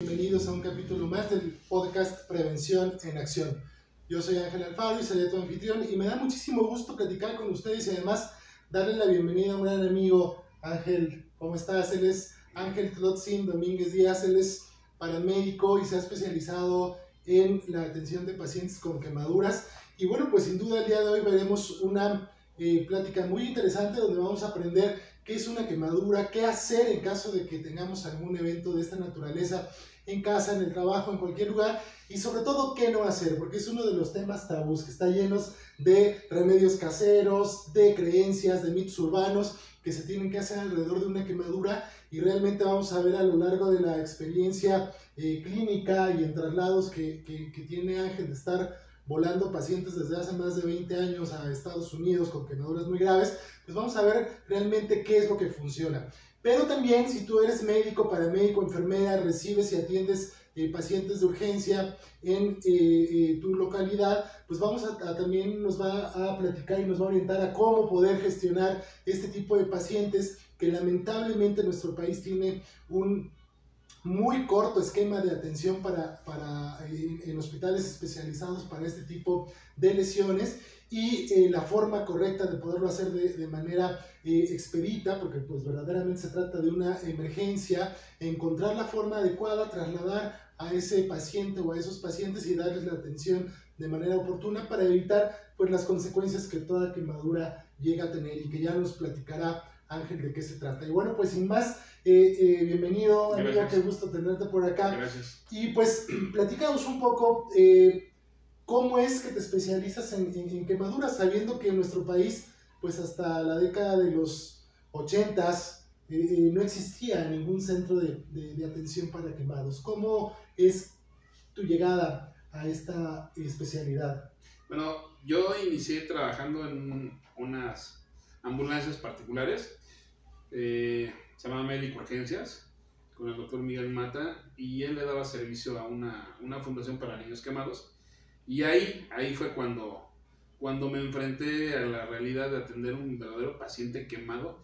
Bienvenidos a un capítulo más del podcast Prevención en Acción. Yo soy Ángel Alfaro y seré tu anfitrión y me da muchísimo gusto platicar con ustedes y además darle la bienvenida a un gran amigo. Ángel, ¿cómo estás? Él es Ángel Tlotzin Domínguez Díaz, él es paramédico y se ha especializado en la atención de pacientes con quemaduras. Y bueno, pues sin duda el día de hoy veremos una plática muy interesante donde vamos a aprender qué es una quemadura, qué hacer en caso de que tengamos algún evento de esta naturaleza en casa, en el trabajo, en cualquier lugar, y sobre todo qué no hacer, porque es uno de los temas tabús que está llenos de remedios caseros, de creencias, de mitos urbanos que se tienen que hacer alrededor de una quemadura, y realmente vamos a ver a lo largo de la experiencia clínica y en traslados que tiene Ángel de estar volando pacientes desde hace más de 20 años a Estados Unidos con quemaduras muy graves, pues vamos a ver realmente qué es lo que funciona. Pero también si tú eres médico, paramédico, enfermera, recibes y atiendes pacientes de urgencia en tu localidad, pues también nos va a platicar y nos va a orientar a cómo poder gestionar este tipo de pacientes que lamentablemente nuestro país tiene un muy corto esquema de atención en hospitales especializados para este tipo de lesiones y la forma correcta de poderlo hacer de manera expedita, porque pues verdaderamente se trata de una emergencia, encontrar la forma adecuada, trasladar a ese paciente o a esos pacientes y darles la atención de manera oportuna para evitar pues las consecuencias que toda quemadura llega a tener y que ya nos platicará Ángel de qué se trata. Y bueno, pues sin más, bienvenido, amigo, qué gusto tenerte por acá. Gracias. Y pues platícanos un poco cómo es que te especializas en quemaduras, sabiendo que en nuestro país, pues hasta la década de los 80s, no existía ningún centro de atención para quemados. ¿Cómo es tu llegada a esta especialidad? Bueno, yo inicié trabajando en unas ambulancias particulares, se llamaba Médico Urgencias, con el doctor Miguel Mata, y él le daba servicio a una fundación para niños quemados. Y ahí fue cuando me enfrenté a la realidad de atender un verdadero paciente quemado.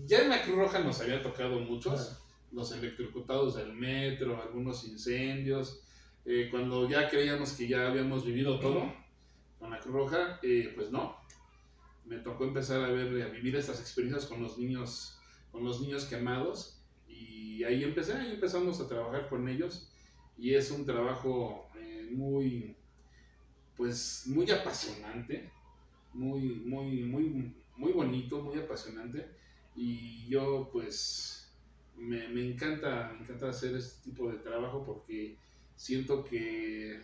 Ya en la Cruz Roja nos había tocado muchos, los electrocutados del metro, algunos incendios. Cuando ya creíamos que ya habíamos vivido todo con la Cruz Roja, pues no. Me tocó empezar a vivir estas experiencias con los niños quemados, y ahí empezamos a trabajar con ellos, y es un trabajo muy apasionante, muy bonito, muy apasionante, y yo pues me encanta hacer este tipo de trabajo porque siento que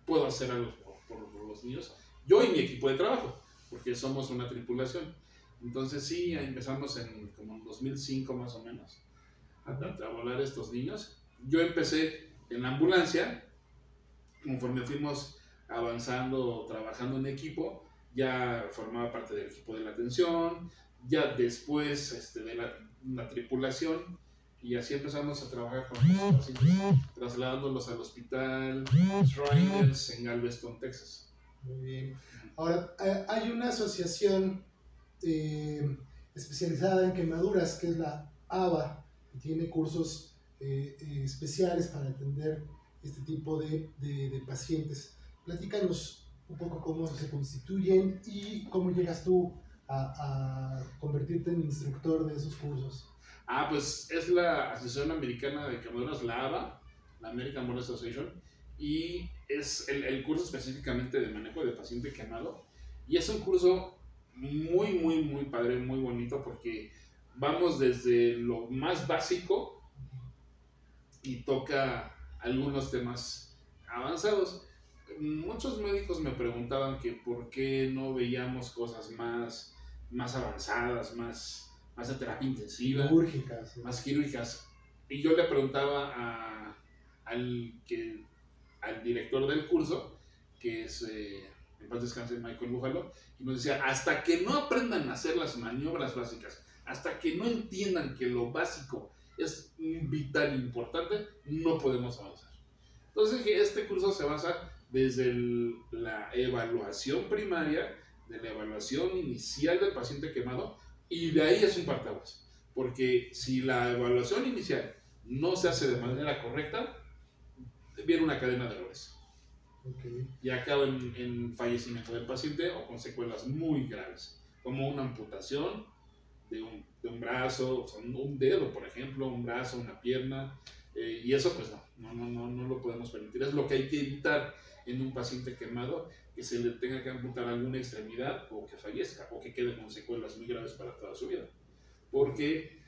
puedo hacer algo por los niños, yo y mi equipo de trabajo, porque somos una tripulación. Entonces sí, empezamos como en 2005 más o menos a volar estos niños. Yo empecé en la ambulancia, conforme fuimos avanzando, trabajando en equipo, ya formaba parte del equipo de la atención, ya después de la tripulación, y así empezamos a trabajar con los pacientes, trasladándolos al hospital Shriners en Galveston, Texas. Muy bien. Ahora, hay una asociación especializada en quemaduras que es la AVA, que tiene cursos especiales para atender este tipo de pacientes. Platícanos un poco cómo se constituyen y cómo llegas tú a convertirte en instructor de esos cursos. Pues es la Asociación Americana de Quemaduras, la ABA, la American Burn Association, y es el curso específicamente de manejo de paciente quemado, y es un curso muy padre, muy bonito, porque vamos desde lo más básico y toca algunos temas avanzados. Muchos médicos me preguntaban que por qué no veíamos cosas más avanzadas, más de terapia intensiva, quirúrgicas, más quirúrgicas. Y yo le preguntaba al director del curso, que es, en paz descanse, Michael Buffalo, y nos decía, hasta que no aprendan a hacer las maniobras básicas, hasta que no entiendan que lo básico es vital e importante, no podemos avanzar. Entonces este curso se basa desde la evaluación primaria, de la evaluación inicial del paciente quemado, y de ahí es un parteaguas, porque si la evaluación inicial no se hace de manera correcta, viene una cadena de errores. Okay. Y acaba en fallecimiento del paciente o con secuelas muy graves, como una amputación de un brazo, o sea, un dedo, por ejemplo, un brazo, una pierna, y eso pues no lo podemos permitir. Es lo que hay que evitar en un paciente quemado, que se le tenga que amputar alguna extremidad o que fallezca o que quede con secuelas muy graves para toda su vida. Porque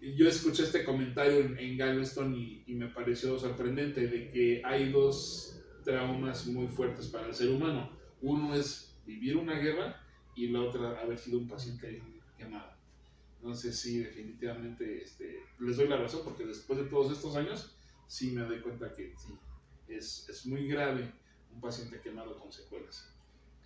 yo escuché este comentario en Galveston y me pareció sorprendente de que hay dos traumas muy fuertes para el ser humano. Uno es vivir una guerra y la otra haber sido un paciente quemado. Entonces sí, definitivamente les doy la razón, porque después de todos estos años sí me doy cuenta que sí, es muy grave un paciente quemado con secuelas.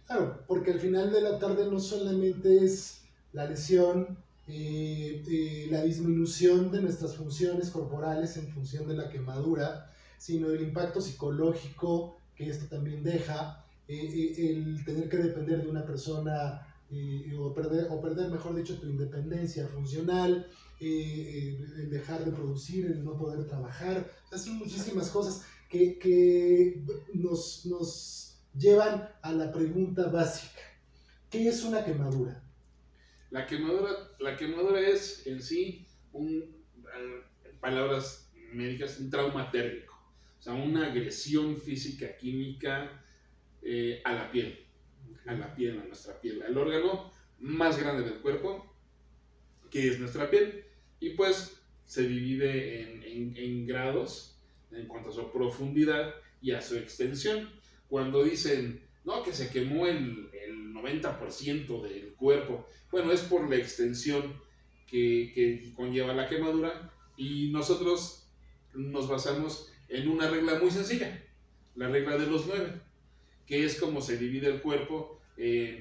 Claro, porque al final de la tarde no solamente es la lesión, la disminución de nuestras funciones corporales en función de la quemadura, sino el impacto psicológico que esto también deja, el tener que depender de una persona o perder, mejor dicho, tu independencia funcional, el dejar de producir, el no poder trabajar. Son muchísimas cosas que nos llevan a la pregunta básica. ¿Qué es una quemadura? La quemadura es en sí, palabras médicas, un trauma térmico. O sea, una agresión física, química a la piel, a nuestra piel, al órgano más grande del cuerpo, que es nuestra piel, y pues se divide en grados en cuanto a su profundidad y a su extensión. Cuando dicen, no, que se quemó el 90% del cuerpo, bueno, es por la extensión que conlleva la quemadura, y nosotros nos basamos en una regla muy sencilla, la regla de los 9, que es como se divide el cuerpo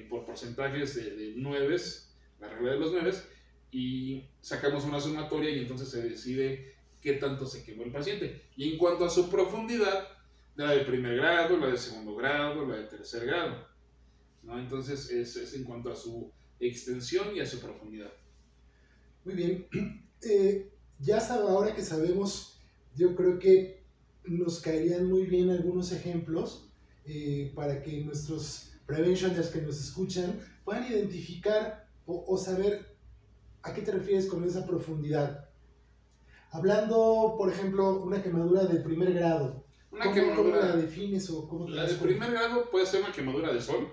por porcentajes de 9, la regla de los 9, y sacamos una sumatoria y entonces se decide qué tanto se quemó el paciente. Y en cuanto a su profundidad, la de primer grado, la de segundo grado, la de tercer grado, ¿no? Entonces es en cuanto a su extensión y a su profundidad. Muy bien. Ahora que sabemos, yo creo que nos caerían muy bien algunos ejemplos para que nuestros preventioners que nos escuchan puedan identificar o saber a qué te refieres con esa profundidad. Hablando, por ejemplo, una quemadura de primer grado. ¿Cómo la defines o cómo te La de primer grado puede ser una quemadura de sol.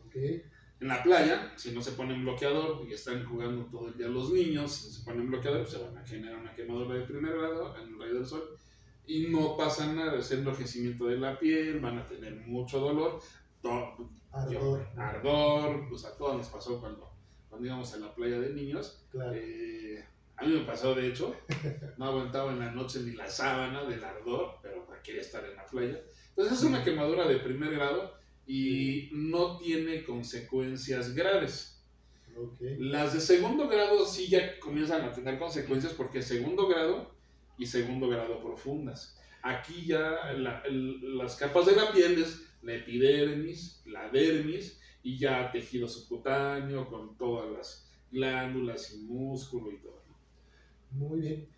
Okay. En la playa, si no se ponen bloqueador y están jugando todo el día los niños, si se ponen bloqueador, pues se van a generar una quemadura de primer grado en el rayo del sol y no pasa nada, es enrojecimiento de la piel, van a tener mucho dolor, ardor, pues a todos nos pasó cuando íbamos a la playa de niños. Claro. A mí me pasó, de hecho, no aguantaba en la noche ni la sábana del ardor, pero quería estar en la playa. Entonces es una quemadura de primer grado y no tiene consecuencias graves. Okay. Las de segundo grado sí ya comienzan a tener consecuencias, porque segundo grado y segundo grado profundas. Aquí ya las capas de la piel es la epidermis, la dermis y ya tejido subcutáneo con todas las glándulas y músculo y todo. Muy bien.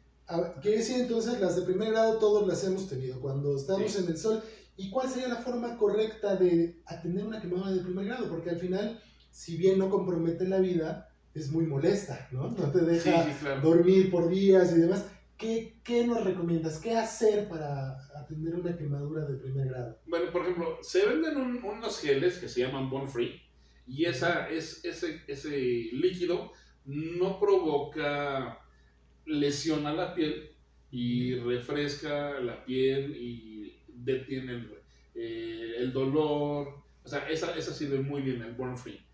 Quiere decir entonces, las de primer grado todos las hemos tenido cuando estamos en el sol. ¿Y cuál sería la forma correcta de atender una quemadura de primer grado? Porque al final, si bien no compromete la vida, es muy molesta, ¿no? No te deja dormir por días y demás. ¿Qué nos recomiendas? ¿Qué hacer para atender una quemadura de primer grado? Bueno, por ejemplo, se venden unos geles que se llaman Bone Free, y ese líquido no provoca lesión a la piel y refresca la piel y detiene el dolor. O sea, esa sirve muy bien, el Bone Free.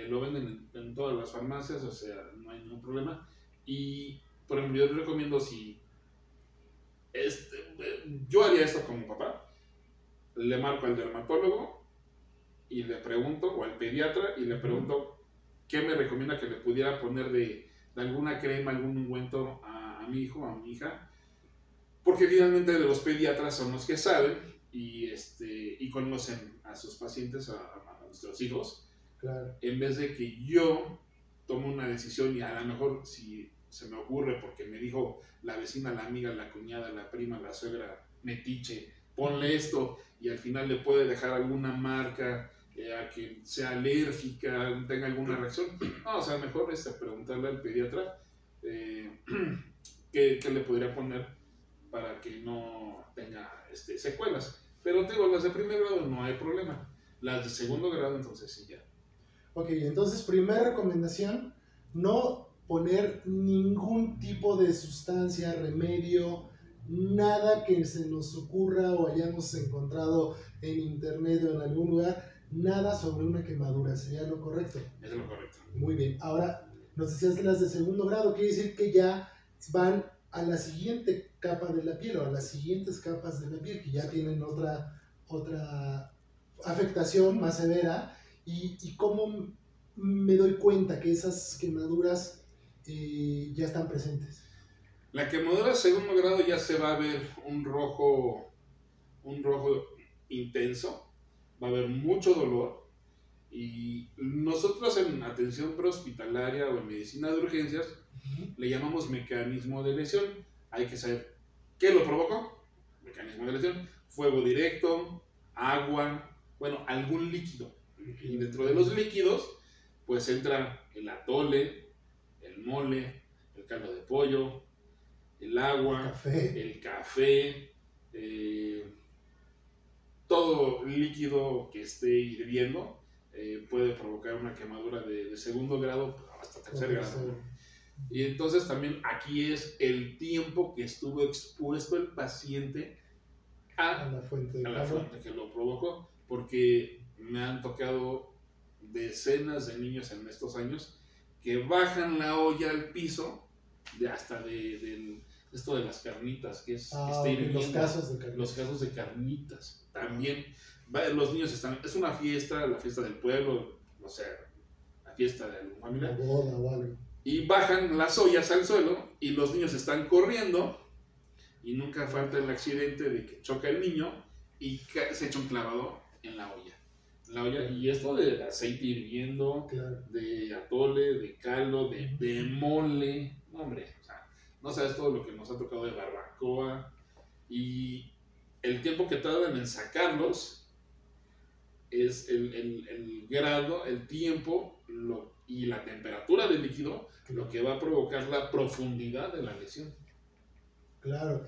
Lo venden en todas las farmacias, o sea, no hay ningún problema. Y, por ejemplo, yo recomiendo, yo haría esto como papá, le marco al dermatólogo y le pregunto, o al pediatra, y le pregunto qué me recomienda que le pudiera poner de alguna crema, algún ungüento a mi hijo, a mi hija, porque finalmente los pediatras son los que saben y conocen a sus pacientes, a nuestros hijos. Claro. En vez de que yo tome una decisión y a lo mejor si se me ocurre porque me dijo la vecina, la amiga, la cuñada, la prima, la suegra metiche, ponle esto y al final le puede dejar alguna marca, a que sea alérgica, tenga alguna reacción. No, o sea, mejor preguntarle al pediatra qué le podría poner para que no tenga secuelas. Pero te digo, las de primer grado no hay problema. Las de segundo grado, entonces sí ya. Ok, entonces, primera recomendación, no poner ningún tipo de sustancia, remedio, nada que se nos ocurra o hayamos encontrado en internet o en algún lugar, nada sobre una quemadura, ¿sería lo correcto? Es lo correcto. Muy bien, ahora nos decías las de segundo grado, quiere decir que ya van a la siguiente capa de la piel o a las siguientes capas de la piel que ya tienen otra afectación más severa. ¿Y cómo me doy cuenta que esas quemaduras ya están presentes? La quemadura de segundo grado ya se va a ver un rojo intenso, va a haber mucho dolor, y nosotros en atención prehospitalaria o en medicina de urgencias le llamamos mecanismo de lesión. Hay que saber qué lo provocó. Mecanismo de lesión: fuego directo, agua, bueno, algún líquido. Y dentro de los líquidos pues entra el atole, el mole, el caldo de pollo, el agua, el café, todo líquido que esté hirviendo puede provocar una quemadura de segundo grado hasta tercer grado. Y entonces también aquí es el tiempo que estuvo expuesto el paciente a la fuente que lo provocó, porque me han tocado decenas de niños en estos años que bajan la olla al piso esto de las carnitas, que está hirviendo. Los casos de carnitas también. Los niños es una fiesta, la fiesta del pueblo, no sé, la fiesta de alguna familia. La boda o algo. Y bajan las ollas al suelo y los niños están corriendo y nunca falta el accidente de que choca el niño y se echa un clavado en la olla. Y esto de aceite hirviendo, claro, de atole, de caldo, de mole, no, hombre, o sea, no sabes todo lo que nos ha tocado de barbacoa, y el tiempo que tardan en sacarlos es el grado, el tiempo y la temperatura del líquido lo que va a provocar la profundidad de la lesión. Claro,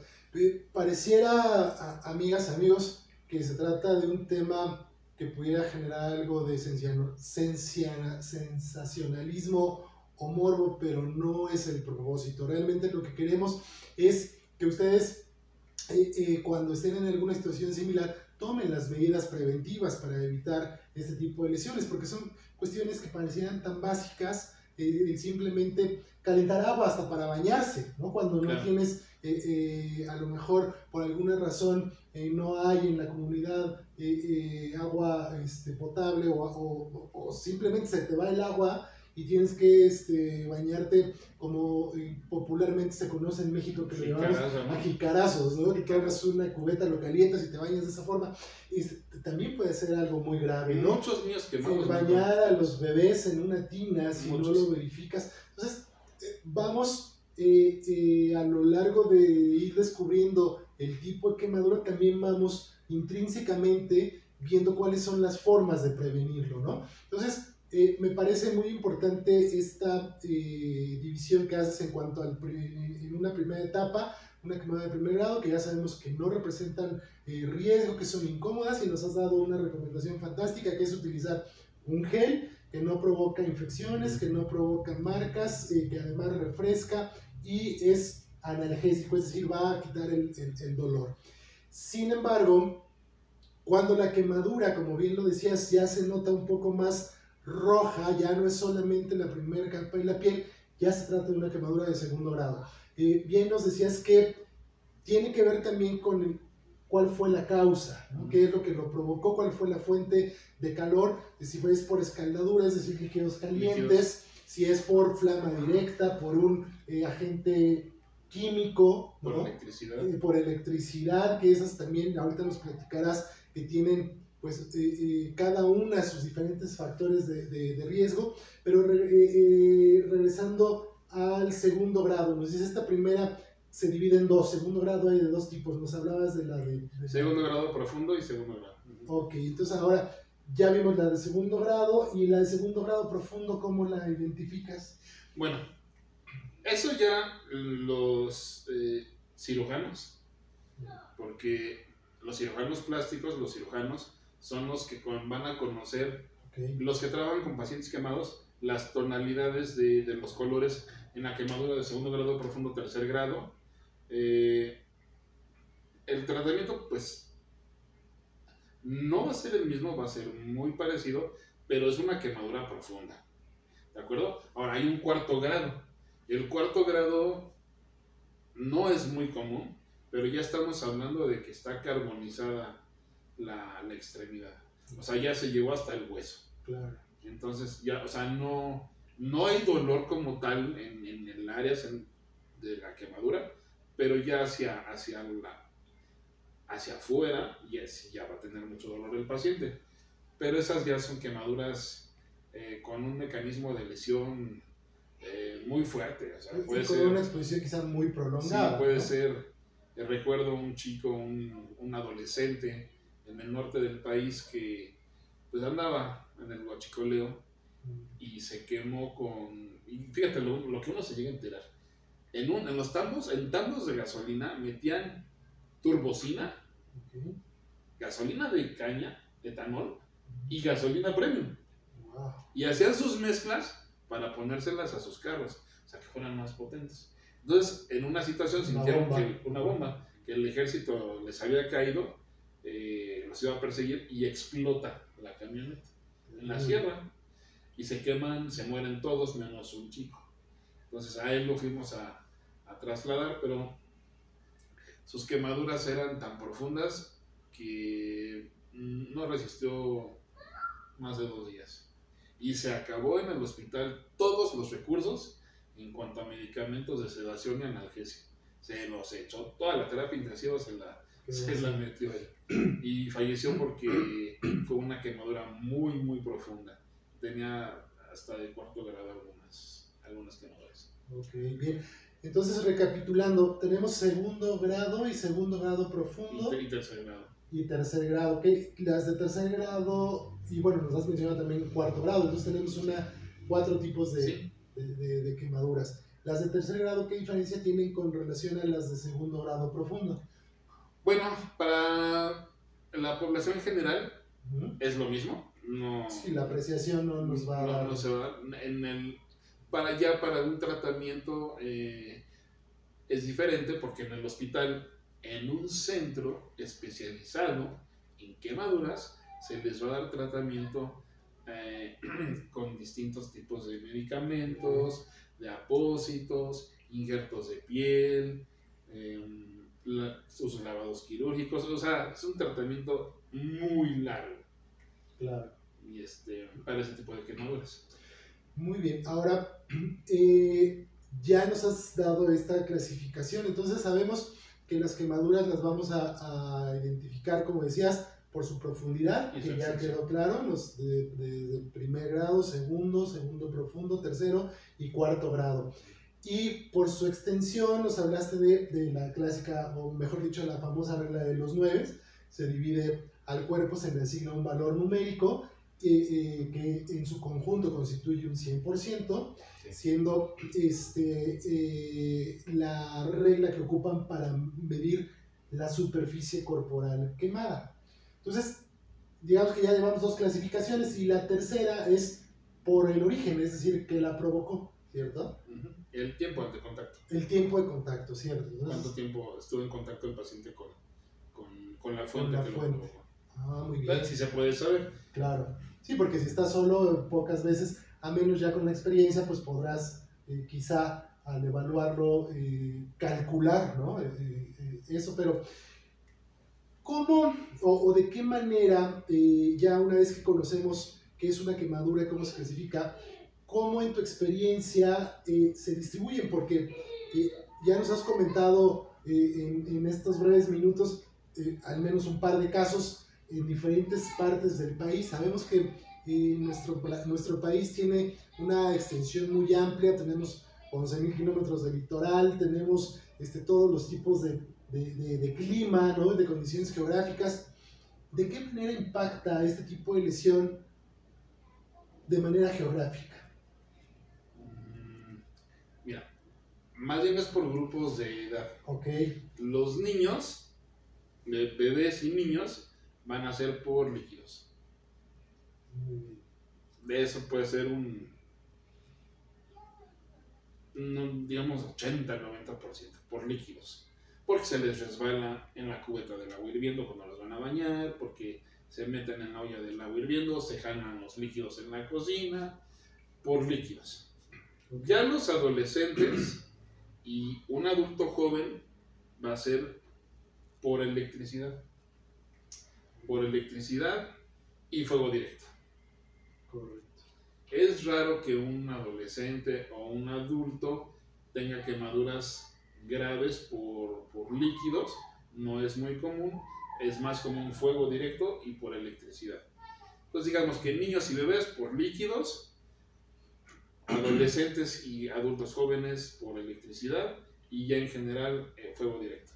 pareciera, amigas, amigos, que se trata de un tema que pudiera generar algo de sensacionalismo o morbo, pero no es el propósito. Realmente lo que queremos es que ustedes, cuando estén en alguna situación similar, tomen las medidas preventivas para evitar este tipo de lesiones, porque son cuestiones que parecieran tan básicas, simplemente calentar agua hasta para bañarse, ¿no? Cuando no tienes, a lo mejor por alguna razón no hay en la comunidad agua potable o simplemente se te va el agua y tienes que bañarte como popularmente se conoce en México, que lo llamamos a jicarazos, ¿no? Que hagas una cubeta, lo calientas y te bañas de esa forma. También puede ser algo muy grave, ¿no? Muchos niños que no. Bañar a los bebés en una tina si no lo verificas. Entonces, vamos a lo largo de ir descubriendo el tipo de quemadura, también vamos intrínsecamente viendo cuáles son las formas de prevenirlo, ¿no? Entonces, me parece muy importante esta división que haces en cuanto en una primera etapa, una quemadura de primer grado, que ya sabemos que no representan riesgo, que son incómodas, y nos has dado una recomendación fantástica, que es utilizar un gel que no provoca infecciones, que no provoca marcas, que además refresca y es analgésico, es decir, va a quitar el dolor. Sin embargo, cuando la quemadura, como bien lo decías, ya se nota un poco más roja, ya no es solamente la primera capa de la piel, ya se trata de una quemadura de segundo grado. Bien nos decías que tiene que ver también con cuál fue la causa, ¿no? ¿Qué es lo que lo provocó? ¿Cuál fue la fuente de calor? Si es por escaldadura, es decir, líquidos calientes, si es por flama directa, por un agente químico, ¿no? Por electricidad, que esas también ahorita nos platicarás que tienen pues cada una sus diferentes factores de riesgo. Pero regresando al segundo grado, nos dice esta primera se divide en dos. Segundo grado hay de dos tipos. Nos hablabas de la de... Segundo grado profundo y segundo grado. Ok, entonces ahora ya vimos la de segundo grado, y la de segundo grado profundo, ¿cómo la identificas? Bueno, eso ya los cirujanos, porque los cirujanos plásticos, los cirujanos, son los que van a conocer, los que trabajan con pacientes quemados, las tonalidades de los colores en la quemadura de segundo grado, profundo, tercer grado. El tratamiento, pues, no va a ser el mismo, va a ser muy parecido, pero es una quemadura profunda, ¿de acuerdo? Ahora, hay un cuarto grado. El cuarto grado no es muy común, pero ya estamos hablando de que está carbonizada la extremidad. O sea, ya se llevó hasta el hueso. Claro. Entonces, ya, o sea, no hay dolor como tal en el área de la quemadura, pero ya hacia afuera, ya va a tener mucho dolor el paciente. Pero esas ya son quemaduras con un mecanismo de lesión muy fuerte. O sea, puede con ser una exposición quizás muy prolongada. Sí, puede ¿no? ser. Recuerdo un chico, un adolescente en el norte del país que pues andaba en el huachicoleo y se quemó y fíjate lo que uno se llega a enterar. En los tambos de gasolina metían turbocina, gasolina de caña, etanol y gasolina premium. Wow. Y hacían sus mezclas para ponérselas a sus carros, o sea, que fueran más potentes. Entonces, en una situación sintieron una bomba, que el ejército les había caído, los iba a perseguir y explota la camioneta en la sierra y se queman, se mueren todos menos un chico. Entonces a él lo fuimos a trasladar, pero sus quemaduras eran tan profundas que no resistió más de 2 días. Y se acabó en el hospital todos los recursos en cuanto a medicamentos de sedación y analgesia. Se los echó, toda la terapia intensiva se la metió él. Y falleció porque fue una quemadura muy, muy profunda. Tenía hasta de cuarto grado algunas quemaduras. Ok, bien. Entonces, recapitulando, tenemos segundo grado y segundo grado profundo. Y tercer grado. Y tercer grado, ok. Las de tercer grado, y bueno, nos has mencionado también cuarto grado, entonces tenemos 4 tipos Sí. de quemaduras. Las de tercer grado, ¿qué diferencia tienen con relación a las de segundo grado profundo? Bueno, para la población en general es lo mismo. No, sí, la apreciación no nos va a dar. No se va a dar. Para un tratamiento es diferente, porque en el hospital, en un centro especializado en quemaduras, se les va a dar tratamiento con distintos tipos de medicamentos, de apósitos, injertos de piel, sus lavados quirúrgicos. O sea, es un tratamiento muy largo. Claro. Y para ese tipo de quemaduras. Muy bien, ahora ya nos has dado esta clasificación, entonces sabemos que las quemaduras las vamos a identificar, como decías, por su profundidad, que ya quedó claro, los de primer grado, segundo profundo, tercero y cuarto grado. Y por su extensión nos hablaste de la clásica, o mejor dicho, la famosa regla de los 9, se divide al cuerpo, se le asigna un valor numérico, que en su conjunto constituye un 100%, siendo la regla que ocupan para medir la superficie corporal quemada. Entonces, digamos que ya llevamos 2 clasificaciones, y la tercera es por el origen, es decir, que la provocó, ¿cierto? El tiempo de contacto. El tiempo de contacto, ¿cierto? Entonces, ¿cuánto tiempo estuvo en contacto el paciente con la fuente? Con la fuente. Muy bien. Si se puede saber. Claro. Sí, porque si estás solo, pocas veces, a menos ya con la experiencia, pues podrás quizá al evaluarlo calcular, ¿no? Eso, pero ¿cómo o de qué manera, ya una vez que conocemos qué es una quemadura, cómo se clasifica, cómo en tu experiencia se distribuyen? Porque ya nos has comentado en estos breves minutos al menos un par de casos en diferentes partes del país. Sabemos que nuestro país tiene una extensión muy amplia, tenemos 11.000 kilómetros de litoral, tenemos todos los tipos de clima, ¿no? De condiciones geográficas. ¿De qué manera impacta este tipo de lesión de manera geográfica? Mira, más bien es por grupos de edad. Ok. Los niños, bebés y niños, van a ser por líquidos. De eso puede ser digamos 80-90% por líquidos. Porque se les resbala en la cubeta del agua hirviendo cuando los van a bañar, porque se meten en la olla del agua hirviendo, se jalan los líquidos en la cocina, por líquidos. Ya los adolescentes y un adulto joven va a ser por electricidad. Por electricidad y fuego directo. Correcto. Es raro que un adolescente o un adulto tenga quemaduras graves por líquidos, no es muy común, es más común fuego directo y por electricidad. Entonces digamos que niños y bebés por líquidos, adolescentes y adultos jóvenes por electricidad y ya en general fuego directo.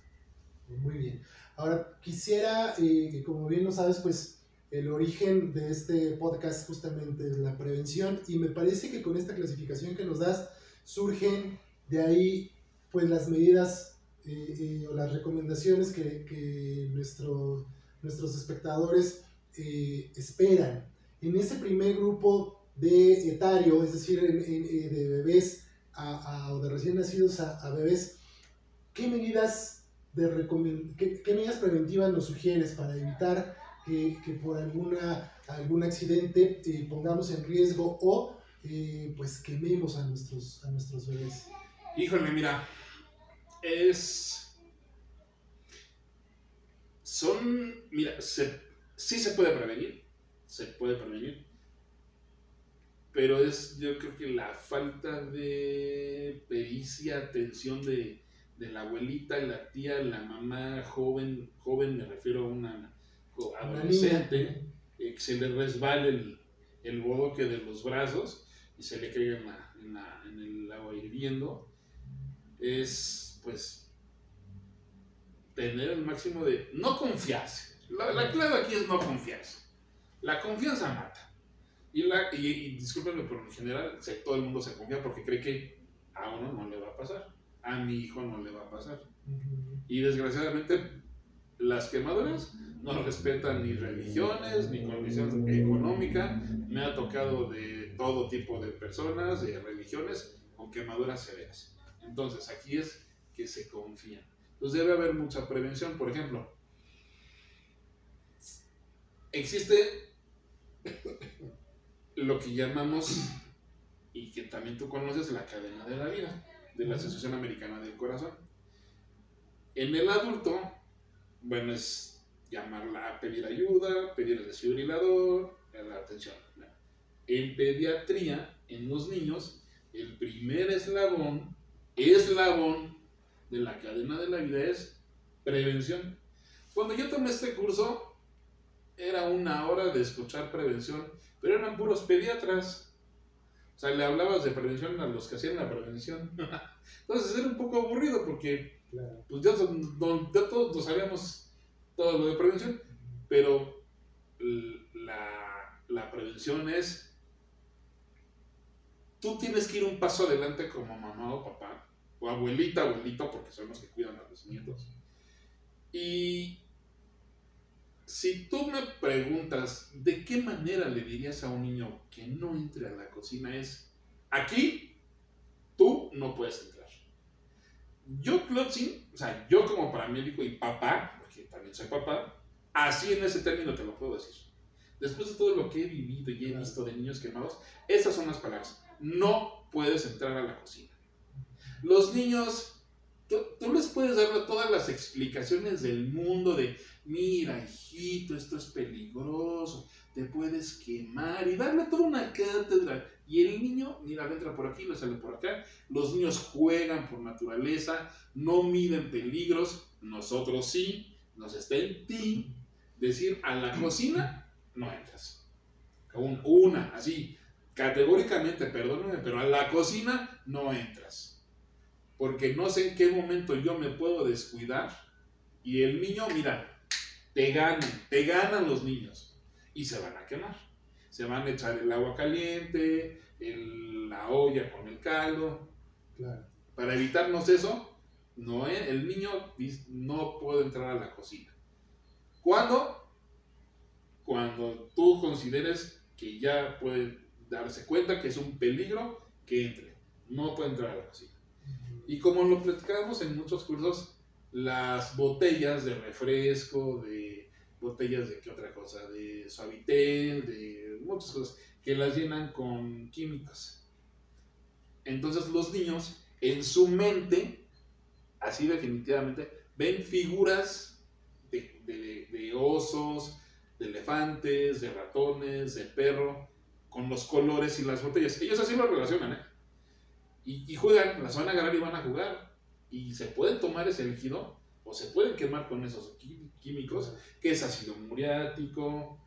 Muy bien. Ahora quisiera, como bien lo sabes, pues el origen de este podcast justamente es la prevención y me parece que con esta clasificación que nos das surgen de ahí pues las medidas o las recomendaciones que nuestros espectadores esperan. En ese primer grupo de etario, es decir, de bebés o de recién nacidos a bebés, ¿qué medidas preventivas nos sugieres para evitar que por algún accidente pongamos en riesgo o pues quememos a nuestros bebés? Híjole, mira, sí se puede prevenir, pero yo creo que la falta de pericia, atención de la abuelita, la tía, la mamá joven me refiero a una adolescente, que se le resbale el bodoque de los brazos y se le caiga en el agua hirviendo, es pues tener el máximo de no confiarse. La clave aquí es no confiarse. La confianza mata. Y discúlpenme, pero en general todo el mundo se confía porque cree que a uno no le va a pasar, a mi hijo no le va a pasar. Y desgraciadamente las quemaduras no respetan ni religiones ni condición económica. Me ha tocado de todo tipo de personas, de religiones, con quemaduras severas. Entonces aquí es que se confían. Entonces debe haber mucha prevención. Por ejemplo, existe lo que llamamos, y que también tú conoces, la cadena de la vida, de la Asociación Americana del Corazón. En el adulto, bueno, es llamarla a pedir ayuda, pedir el desfibrilador, la atención. En pediatría, en los niños, el primer eslabón de la cadena de la vida es prevención. Cuando yo tomé este curso, era 1 hora de escuchar prevención, pero eran puros pediatras. O sea, le hablabas de prevención a los que hacían la prevención. Entonces era un poco aburrido porque claro, pues ya todos sabíamos todo lo de prevención, pero la prevención es, tú tienes que ir un paso adelante como mamá o papá, o abuelita, abuelito, porque son los que cuidan a los nietos. Y si tú me preguntas de qué manera le dirías a un niño que no entre a la cocina, es aquí tú no puedes entrar. Yo, Klotzin, o sea, yo como paramédico y papá, porque también soy papá, así en ese término te lo puedo decir. Después de todo lo que he vivido y he visto de niños quemados, esas son las palabras. No puedes entrar a la cocina. Los niños, tú les puedes dar todas las explicaciones del mundo de, mira, hijito, esto es peligroso, te puedes quemar, y darle toda una cátedra. Y el niño, mira, entra por aquí, le sale por acá. Los niños juegan por naturaleza, no miden peligros. Nosotros sí, nos está en ti decir, a la cocina no entras. Así, categóricamente, perdónenme, pero a la cocina no entras. porque no sé en qué momento yo me puedo descuidar y el niño, mira, te ganan los niños y se van a quemar. Se van a echar el agua caliente, la olla con el caldo. Claro. Para evitarnos eso, no, el niño no puede entrar a la cocina. ¿Cuándo? Cuando tú consideres que ya puede darse cuenta que es un peligro que entre. No puede entrar a la cocina. Y como lo platicábamos en muchos cursos, las botellas de refresco, de botellas de qué otra cosa, de Suavitel, de muchas cosas, que las llenan con químicos. Entonces los niños, en su mente, así definitivamente, ven figuras de osos, de elefantes, de ratones, de perro, con los colores y las botellas. Ellos así lo relacionan, ¿eh? Y juegan, las van a agarrar y van a jugar. Y se pueden tomar ese líquido, o se pueden quemar con esos químicos, que es ácido muriático,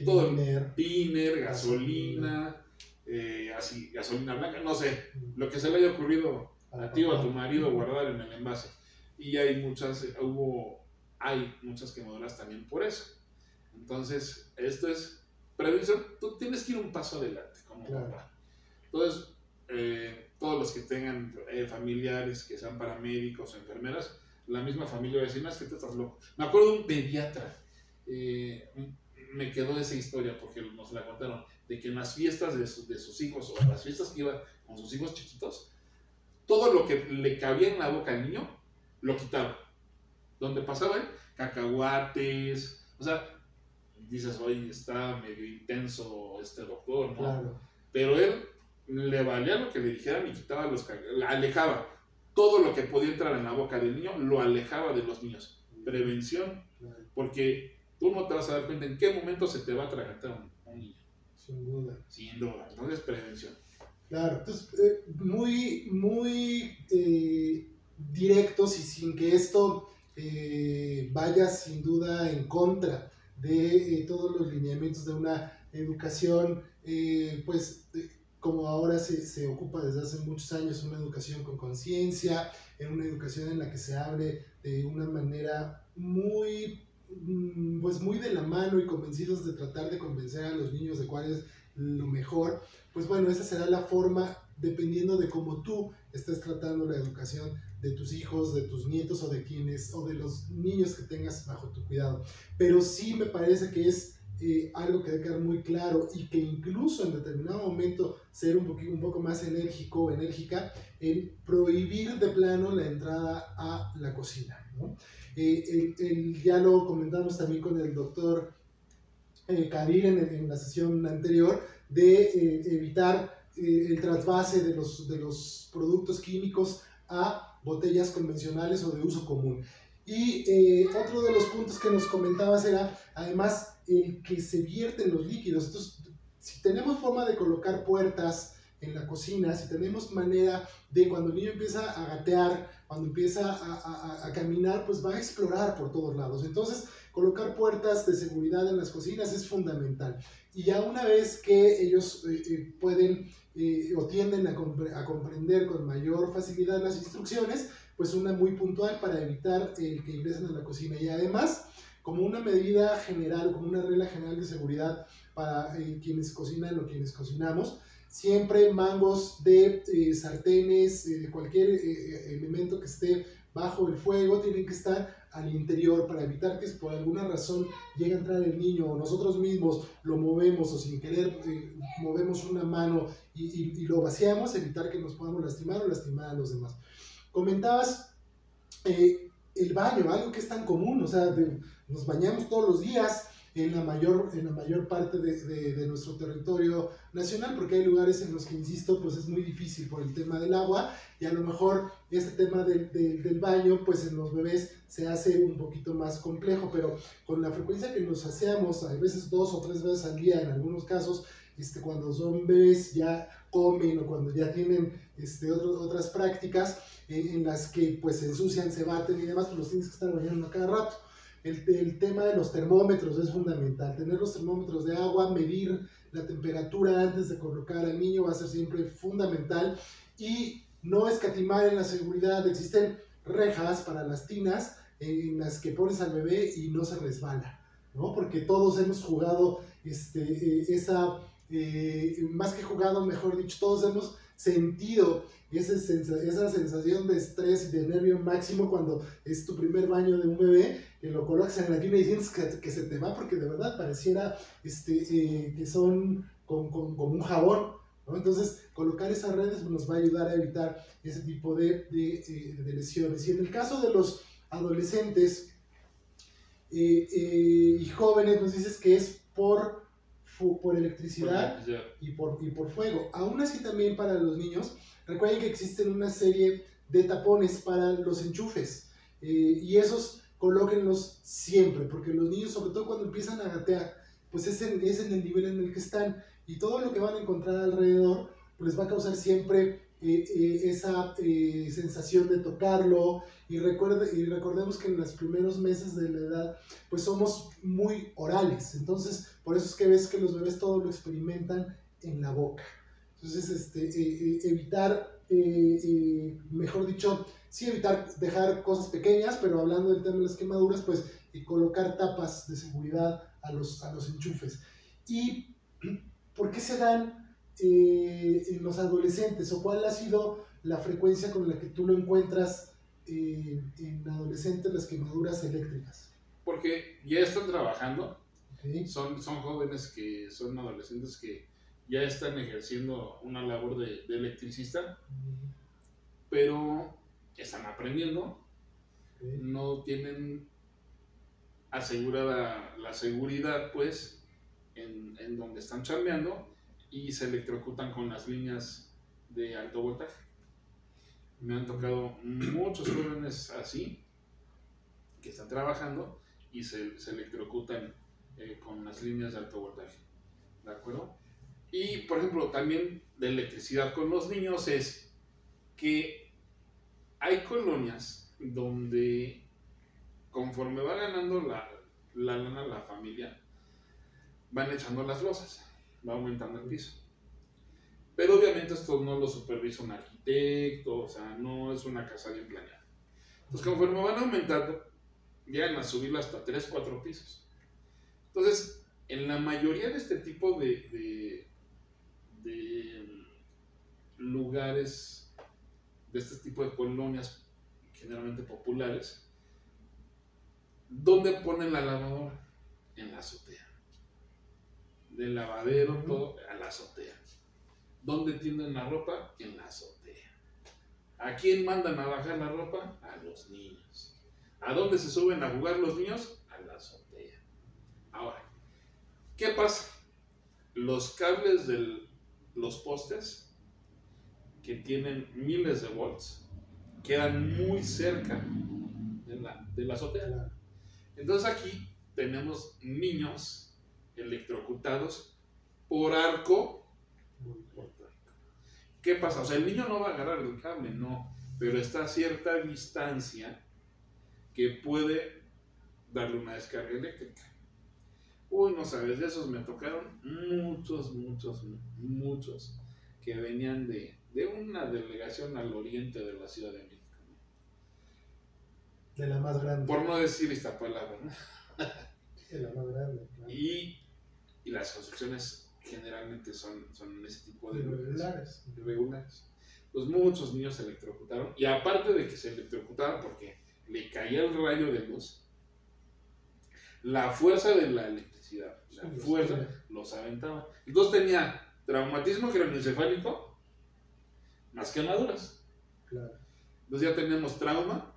todo el tiner, gasolina, gasolina blanca, no sé, lo que se le haya ocurrido a ti o a tu marido guardar en el envase. Y hay muchas quemaduras también por eso. Entonces, esto es prevención. Tú tienes que ir un paso adelante como papá. Entonces, todos los que tengan familiares que sean paramédicos o enfermeras, la misma familia va a decir, no, es que tú estás loco. Me acuerdo de un pediatra, me quedó esa historia porque nos la contaron, de que en las fiestas de sus hijos, o en las fiestas que iba con sus hijos chiquitos, todo lo que le cabía en la boca al niño, lo quitaba. Donde pasaban cacahuates, o sea, dices, oye, está medio intenso este doctor, ¿no? Claro. Pero él le valía lo que le dijeran y quitaba alejaba. Todo lo que podía entrar en la boca del niño, lo alejaba de los niños. Prevención, porque tú no te vas a dar cuenta en qué momento se te va a atragantar un niño. Sin duda. Sin duda, entonces prevención. Claro, entonces muy directos y sin que esto vaya sin duda en contra de todos los lineamientos de una educación, como ahora se ocupa desde hace muchos años, una educación con conciencia, una educación en la que se hable de una manera muy de la mano y convencidos de tratar de convencer a los niños de cuál es lo mejor. Pues bueno, esa será la forma dependiendo de cómo tú estés tratando la educación de tus hijos, de tus nietos o de los niños que tengas bajo tu cuidado. Pero sí me parece que es algo que debe quedar muy claro y que incluso en determinado momento ser un poco más enérgico o enérgica en prohibir de plano la entrada a la cocina, ¿no? Ya lo comentamos también con el doctor Kadir en la sesión anterior, de evitar el trasvase de los productos químicos a botellas convencionales o de uso común. Y otro de los puntos que nos comentabas era, además, el que se vierten los líquidos. Entonces, si tenemos forma de colocar puertas en la cocina, si tenemos manera de cuando el niño empieza a gatear, cuando empieza a caminar, pues va a explorar por todos lados. Entonces, colocar puertas de seguridad en las cocinas es fundamental. Y ya una vez que ellos pueden o tienden a comprender con mayor facilidad las instrucciones, pues una muy puntual para evitar que ingresen a la cocina. Y además, como una medida general, como una regla general de seguridad para quienes cocinan o quienes cocinamos, siempre mangos de sartenes, cualquier elemento que esté bajo el fuego, tienen que estar al interior para evitar que por alguna razón llegue a entrar el niño o nosotros mismos lo movemos o sin querer movemos una mano y lo vaciamos, evitar que nos podamos lastimar o lastimar a los demás. Comentabas el baño, algo que es tan común, o sea, nos bañamos todos los días en la mayor parte de nuestro territorio nacional, porque hay lugares en los que, insisto, pues es muy difícil por el tema del agua, y a lo mejor este tema del baño, pues en los bebés se hace un poquito más complejo, pero con la frecuencia que nos hacemos, a veces 2 o 3 veces al día, en algunos casos, cuando son bebés ya comen o cuando ya tienen otras prácticas en las que pues se ensucian, se baten y demás, pues los tienes que estar bañando a cada rato. El tema de los termómetros es fundamental, tener los termómetros de agua, medir la temperatura antes de colocar al niño va a ser siempre fundamental, y no escatimar en la seguridad. Existen rejas para las tinas en las que pones al bebé y no se resbala, ¿no? Porque todos hemos jugado más que jugado, mejor dicho, todos hemos sentido esa sensación de estrés y de nervio máximo cuando es tu primer baño de un bebé, que lo colocas en la tina y sientes que se te va, porque de verdad pareciera que son como un jabón, ¿no? Entonces, colocar esas redes nos va a ayudar a evitar ese tipo de lesiones. Y en el caso de los adolescentes y jóvenes, nos dices que es por electricidad y por fuego. Aún así, también para los niños, recuerden que existen una serie de tapones para los enchufes, y esos colóquenlos siempre, porque los niños, sobre todo cuando empiezan a gatear, pues es en el nivel en el que están, y todo lo que van a encontrar alrededor pues les va a causar siempre esa sensación de tocarlo. Y recordemos que en los primeros meses de la edad pues somos muy orales, entonces por eso es que ves que los bebés todo lo experimentan en la boca. Entonces evitar, mejor dicho, sí evitar dejar cosas pequeñas, pero hablando del tema de las quemaduras, pues colocar tapas de seguridad a los enchufes. ¿Y por qué se dan en los adolescentes, o cuál ha sido la frecuencia con la que tú lo encuentras en adolescentes, las quemaduras eléctricas? Porque ya están trabajando, Okay. Son jóvenes que son adolescentes que ya están ejerciendo una labor de electricista, pero están aprendiendo, Okay. no tienen asegurada la seguridad pues en donde están chambeando, y se electrocutan con las líneas de alto voltaje. Me han tocado muchos jóvenes así que están trabajando y se electrocutan con las líneas de alto voltaje, ¿de acuerdo? Y por ejemplo, también de electricidad con los niños es que hay colonias donde conforme va ganando la lana la familia, van echando las losas, va aumentando el piso. Pero obviamente esto no lo supervisa un arquitecto, o sea, no es una casa bien planeada. Entonces, conforme van aumentando, llegan a subirlo hasta 3, 4 pisos. Entonces, en la mayoría de este tipo de lugares, de este tipo de colonias generalmente populares, ¿dónde ponen la lavadora? En la azotea. Del lavadero, todo a la azotea. ¿Dónde tienden la ropa? En la azotea. ¿A quién mandan a bajar la ropa? A los niños. ¿A dónde se suben a jugar los niños? A la azotea. Ahora, ¿qué pasa? Los cables de los postes, que tienen miles de volts, quedan muy cerca de la azotea. Entonces aquí tenemos niños electrocutados por arco. ¿Qué pasa? O sea, el niño no va a agarrar el cable, no, pero está a cierta distancia que puede darle una descarga eléctrica. Uy, no sabes, de esos me tocaron muchos que venían de una delegación al oriente de la Ciudad de México. De la más grande. Por no decir esta palabra, ¿no? De la más grande, claro. Y las construcciones generalmente son ese tipo de irregulares. Pues muchos niños se electrocutaron, y aparte de que se electrocutaron porque le caía el rayo de luz, la fuerza de la electricidad, los aventaba. Entonces tenía traumatismo craneoencefálico más quemaduras. Claro. Entonces ya tenemos trauma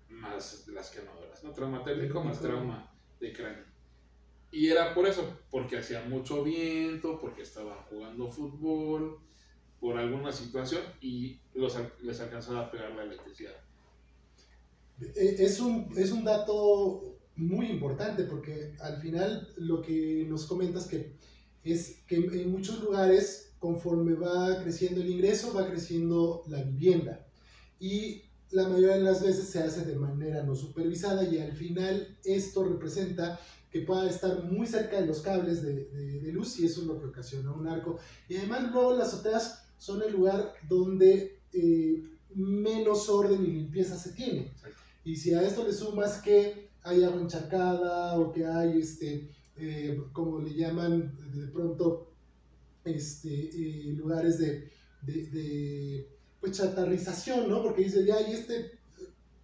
más las quemaduras, ¿no? Trauma térmico más trauma de cráneo. Y era por eso, porque hacía mucho viento, porque estaban jugando fútbol, por alguna situación, y les alcanzaba a pegar la electricidad. Es un dato muy importante, porque al final lo que nos comentas es que en muchos lugares, conforme va creciendo el ingreso, va creciendo la vivienda, y la mayoría de las veces se hace de manera no supervisada, y al final esto representa que pueda estar muy cerca de los cables de luz, y eso es lo que ocasiona un arco. Y además luego las azoteas son el lugar donde menos orden y limpieza se tiene. Exacto. Y si a esto le sumas que hay agua encharcada o que hay, como le llaman de pronto, lugares de pues chatarrización, ¿no? Porque dice, ya, y este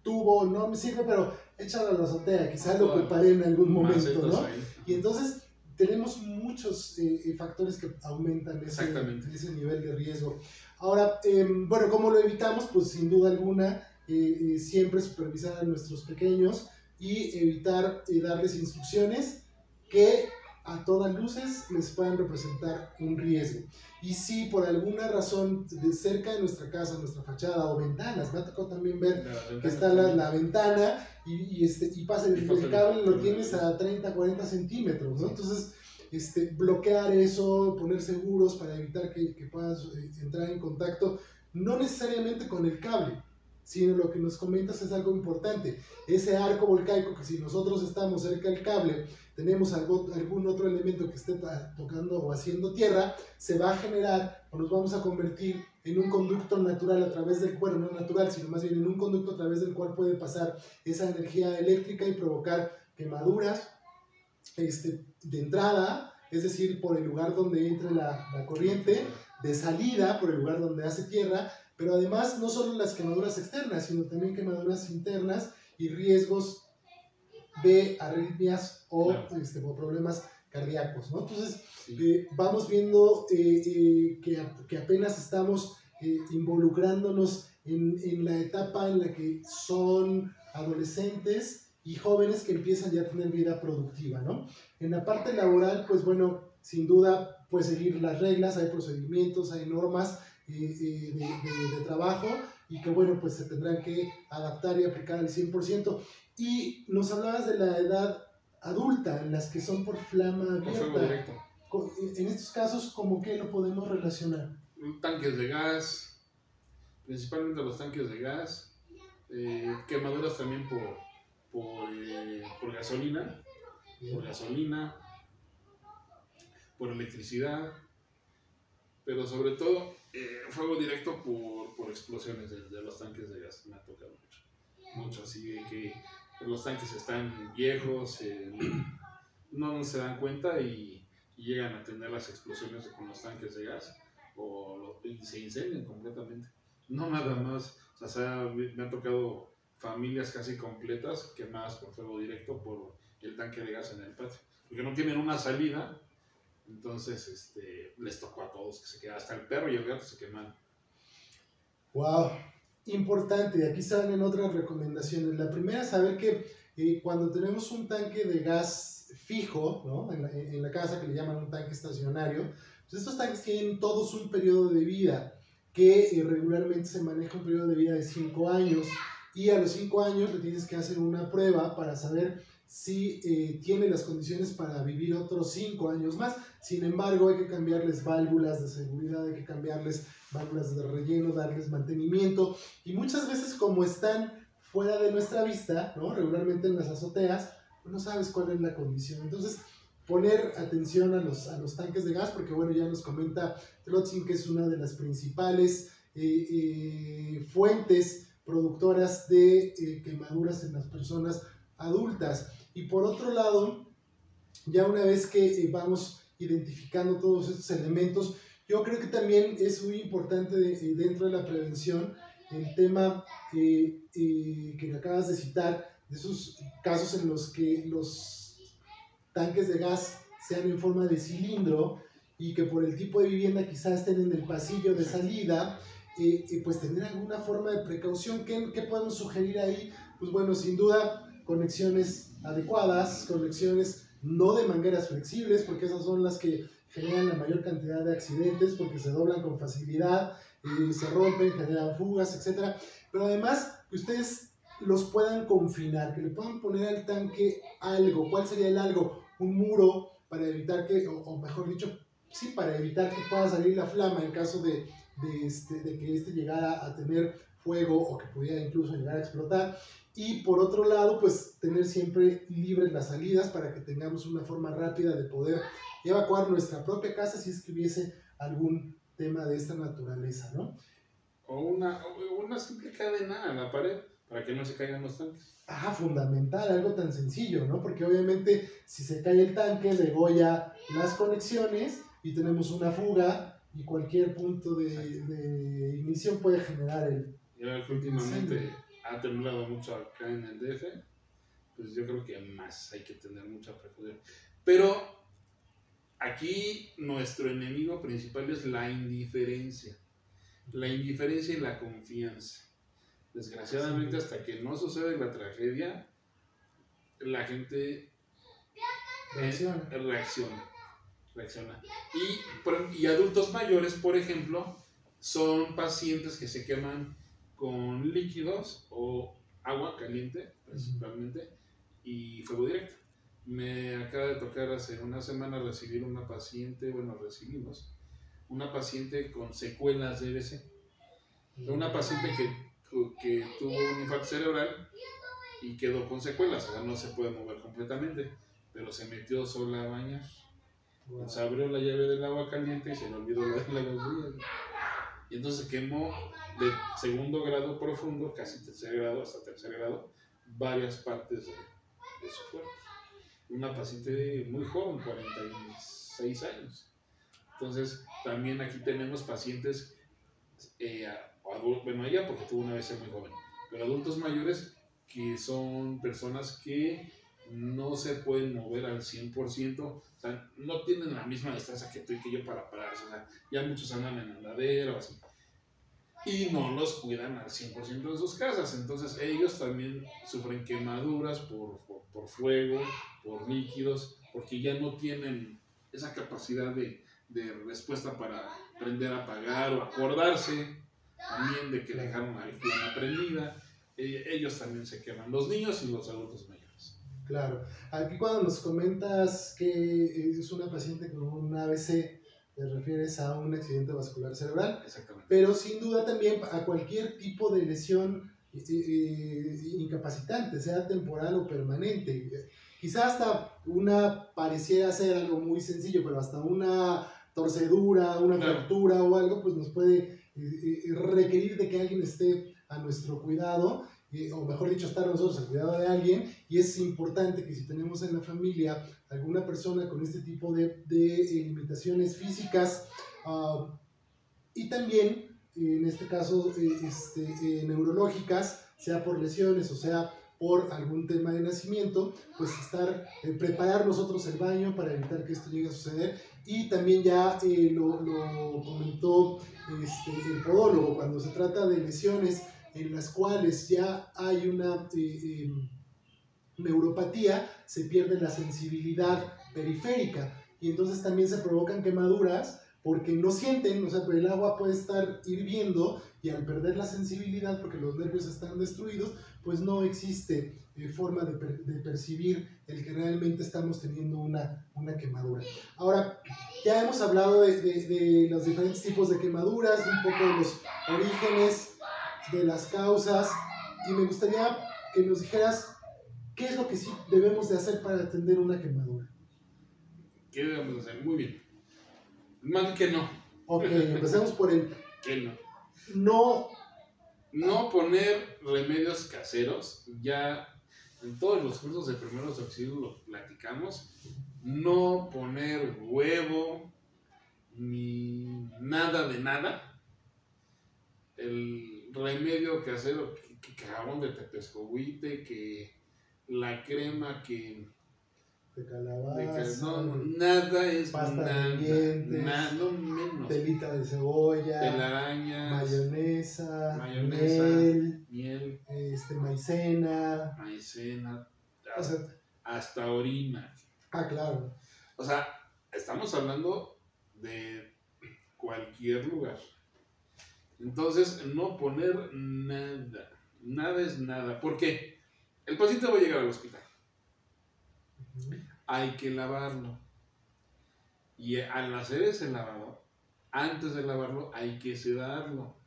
tubo no me sirve, pero échalo a la azotea, quizás lo preparé en algún momento, ¿no? Ahí. Y entonces tenemos muchos factores que aumentan ese nivel de riesgo. Ahora, bueno, ¿cómo lo evitamos? Pues sin duda alguna, siempre supervisar a nuestros pequeños y evitar darles instrucciones que a todas luces les puedan representar un riesgo. Y si por alguna razón de cerca de nuestra casa, nuestra fachada o ventanas, me ha tocado también ver que está la ventana y pasa el cable, lo tienes a 30, 40 centímetros, ¿no? Entonces, bloquear eso, poner seguros para evitar que puedas entrar en contacto, no necesariamente con el cable, sino lo que nos comentas es algo importante. Ese arco volcaico que si nosotros estamos cerca del cable, tenemos algún otro elemento que esté tocando o haciendo tierra, se va a generar o nos vamos a convertir en un conducto natural a través del, bueno, no natural, sino más bien en un conducto a través del cual puede pasar esa energía eléctrica y provocar quemaduras de entrada, es decir, por el lugar donde entre la corriente, de salida, por el lugar donde hace tierra, pero además no solo las quemaduras externas, sino también quemaduras internas y riesgos de arritmias o, o problemas cardíacos, ¿no? Entonces, vamos viendo que apenas estamos involucrándonos en la etapa en la que son adolescentes y jóvenes que empiezan ya a tener vida productiva, ¿no? En la parte laboral, pues bueno, sin duda, pues seguir las reglas, hay procedimientos, hay normas de trabajo y que bueno, pues se tendrán que adaptar y aplicar al 100%. Y nos hablabas de la edad adulta, en las que son por flama abierta. Por fuego directo. En estos casos, ¿cómo que lo podemos relacionar? Tanques de gas, principalmente los tanques de gas, quemaduras también por gasolina, por electricidad, pero sobre todo fuego directo por explosiones de los tanques de gas. Me ha tocado mucho así de que los tanques están viejos, no se dan cuenta y llegan a tener las explosiones con los tanques de gas y se incendian completamente. No nada más, o sea, me han tocado familias casi completas quemadas por fuego directo por el tanque de gas en el patio, porque no tienen una salida. Entonces les tocó a todos que se queda, hasta el perro y el gato se queman. Wow, importante. Aquí salen otras recomendaciones. La primera es saber que cuando tenemos un tanque de gas fijo, ¿no? en la casa, que le llaman un tanque estacionario, pues estos tanques tienen todos un periodo de vida que regularmente se maneja un periodo de vida de 5 años y a los 5 años le tienes que hacer una prueba para saber si tiene las condiciones para vivir otros 5 años más. Sin embargo, hay que cambiarles válvulas de seguridad, hay que cambiarles válvulas de relleno, darles mantenimiento, y muchas veces, como están fuera de nuestra vista, ¿no? Regularmente en las azoteas, pues no sabes cuál es la condición. Entonces, poner atención a los tanques de gas, porque bueno, ya nos comenta Trotzin que es una de las principales fuentes productoras de quemaduras en las personas adultas. Y por otro lado, ya una vez que vamos identificando todos estos elementos, yo creo que también es muy importante dentro de la prevención el tema que acabas de citar, de esos casos en los que los tanques de gas sean en forma de cilindro y que por el tipo de vivienda quizás estén en el pasillo de salida, pues tener alguna forma de precaución. ¿Qué podemos sugerir ahí? Pues bueno, sin duda, conexiones adecuadas, conexiones no de mangueras flexibles, porque esas son las que generan la mayor cantidad de accidentes, porque se doblan con facilidad, se rompen, generan fugas, etc. Pero además, que ustedes los puedan confinar, que le puedan poner al tanque algo. ¿Cuál sería el algo? Un muro para evitar que, o mejor dicho, sí, para evitar que pueda salir la flama en caso de que llegara a tener fuego o que pudiera incluso llegar a explotar. Y por otro lado, pues tener siempre libres las salidas para que tengamos una forma rápida de poder evacuar nuestra propia casa si es que hubiese algún tema de esta naturaleza, ¿no? O una simple cadena a la pared para que no se caigan los tanques. Ah, fundamental, algo tan sencillo, ¿no? Porque obviamente si se cae el tanque, degolla las conexiones y tenemos una fuga y cualquier punto de ignición puede generar el... Y ahora que últimamente ha temblado mucho acá en el DF, pues yo creo que más hay que tener mucha precaución. Pero aquí nuestro enemigo principal es la indiferencia. La indiferencia y la confianza. Desgraciadamente, hasta que no sucede la tragedia, la gente reacciona. Y adultos mayores, por ejemplo, son pacientes que se queman con líquidos o agua caliente, principalmente, y fuego directo. Me acaba de tocar hace una semana recibimos una paciente con secuelas de EBC. Una paciente que tuvo un infarto cerebral y quedó con secuelas, o sea, no se puede mover completamente, pero se metió sola a bañar. Wow. Se abrió la llave del agua caliente y se le olvidó la luz. Y entonces quemó de segundo grado profundo, casi tercer grado, hasta tercer grado, varias partes de su cuerpo. Una paciente muy joven, 46 años. Entonces, también aquí tenemos pacientes, ella porque tuvo una AVC muy joven, pero adultos mayores que son personas que no se pueden mover al 100%, o sea, no tienen la misma destreza que tú y que yo para pararse, o sea, ya muchos andan en andadera o así, y no los cuidan al 100% de sus casas, entonces ellos también sufren quemaduras por fuego, por líquidos, porque ya no tienen esa capacidad de respuesta para aprender a apagar o acordarse también de que dejaron la flama prendida. Ellos también se queman, los niños y los adultos mayores. Claro, aquí cuando nos comentas que es una paciente con un AVC, te refieres a un accidente vascular cerebral. Exactamente. Pero sin duda también a cualquier tipo de lesión incapacitante, sea temporal o permanente. Quizás hasta una pareciera ser algo muy sencillo, pero hasta una torcedura, una fractura o algo, pues nos puede requerir de que alguien esté a nuestro cuidado, o mejor dicho, estar nosotros al cuidado de alguien, y es importante que si tenemos en la familia alguna persona con este tipo de limitaciones físicas, y también, en este caso, neurológicas, sea por lesiones o sea por algún tema de nacimiento, pues preparar nosotros el baño para evitar que esto llegue a suceder. Y también ya lo comentó el podólogo, cuando se trata de lesiones en las cuales ya hay una neuropatía, se pierde la sensibilidad periférica y entonces también se provocan quemaduras porque no sienten, o sea, el agua puede estar hirviendo y al perder la sensibilidad porque los nervios están destruidos, pues no existe forma de percibir el que realmente estamos teniendo una quemadura. Ahora, ya hemos hablado de los diferentes tipos de quemaduras, un poco de los orígenes, de las causas, y me gustaría que nos dijeras qué es lo que sí debemos de hacer para atender una quemadura. ¿Qué debemos hacer? Muy bien. Más que no. Ok, empecemos por el... Que no. No poner remedios caseros. Ya en todos los cursos de primeros auxilios lo platicamos. No poner huevo ni nada de nada. El remedio casero, que jabón de tepescohuite, que la crema que... de calabaza, nada es pasta de dientes, no menos. Telita de cebolla, telarañas, mayonesa, miel, maicena, o sea, hasta orina. Ah, claro. O sea, estamos hablando de cualquier lugar. Entonces, no poner nada. Nada es nada. ¿Por qué? El paciente va a llegar al hospital. Hay que lavarlo. Y al hacer ese lavado, antes de lavarlo, hay que sedarlo.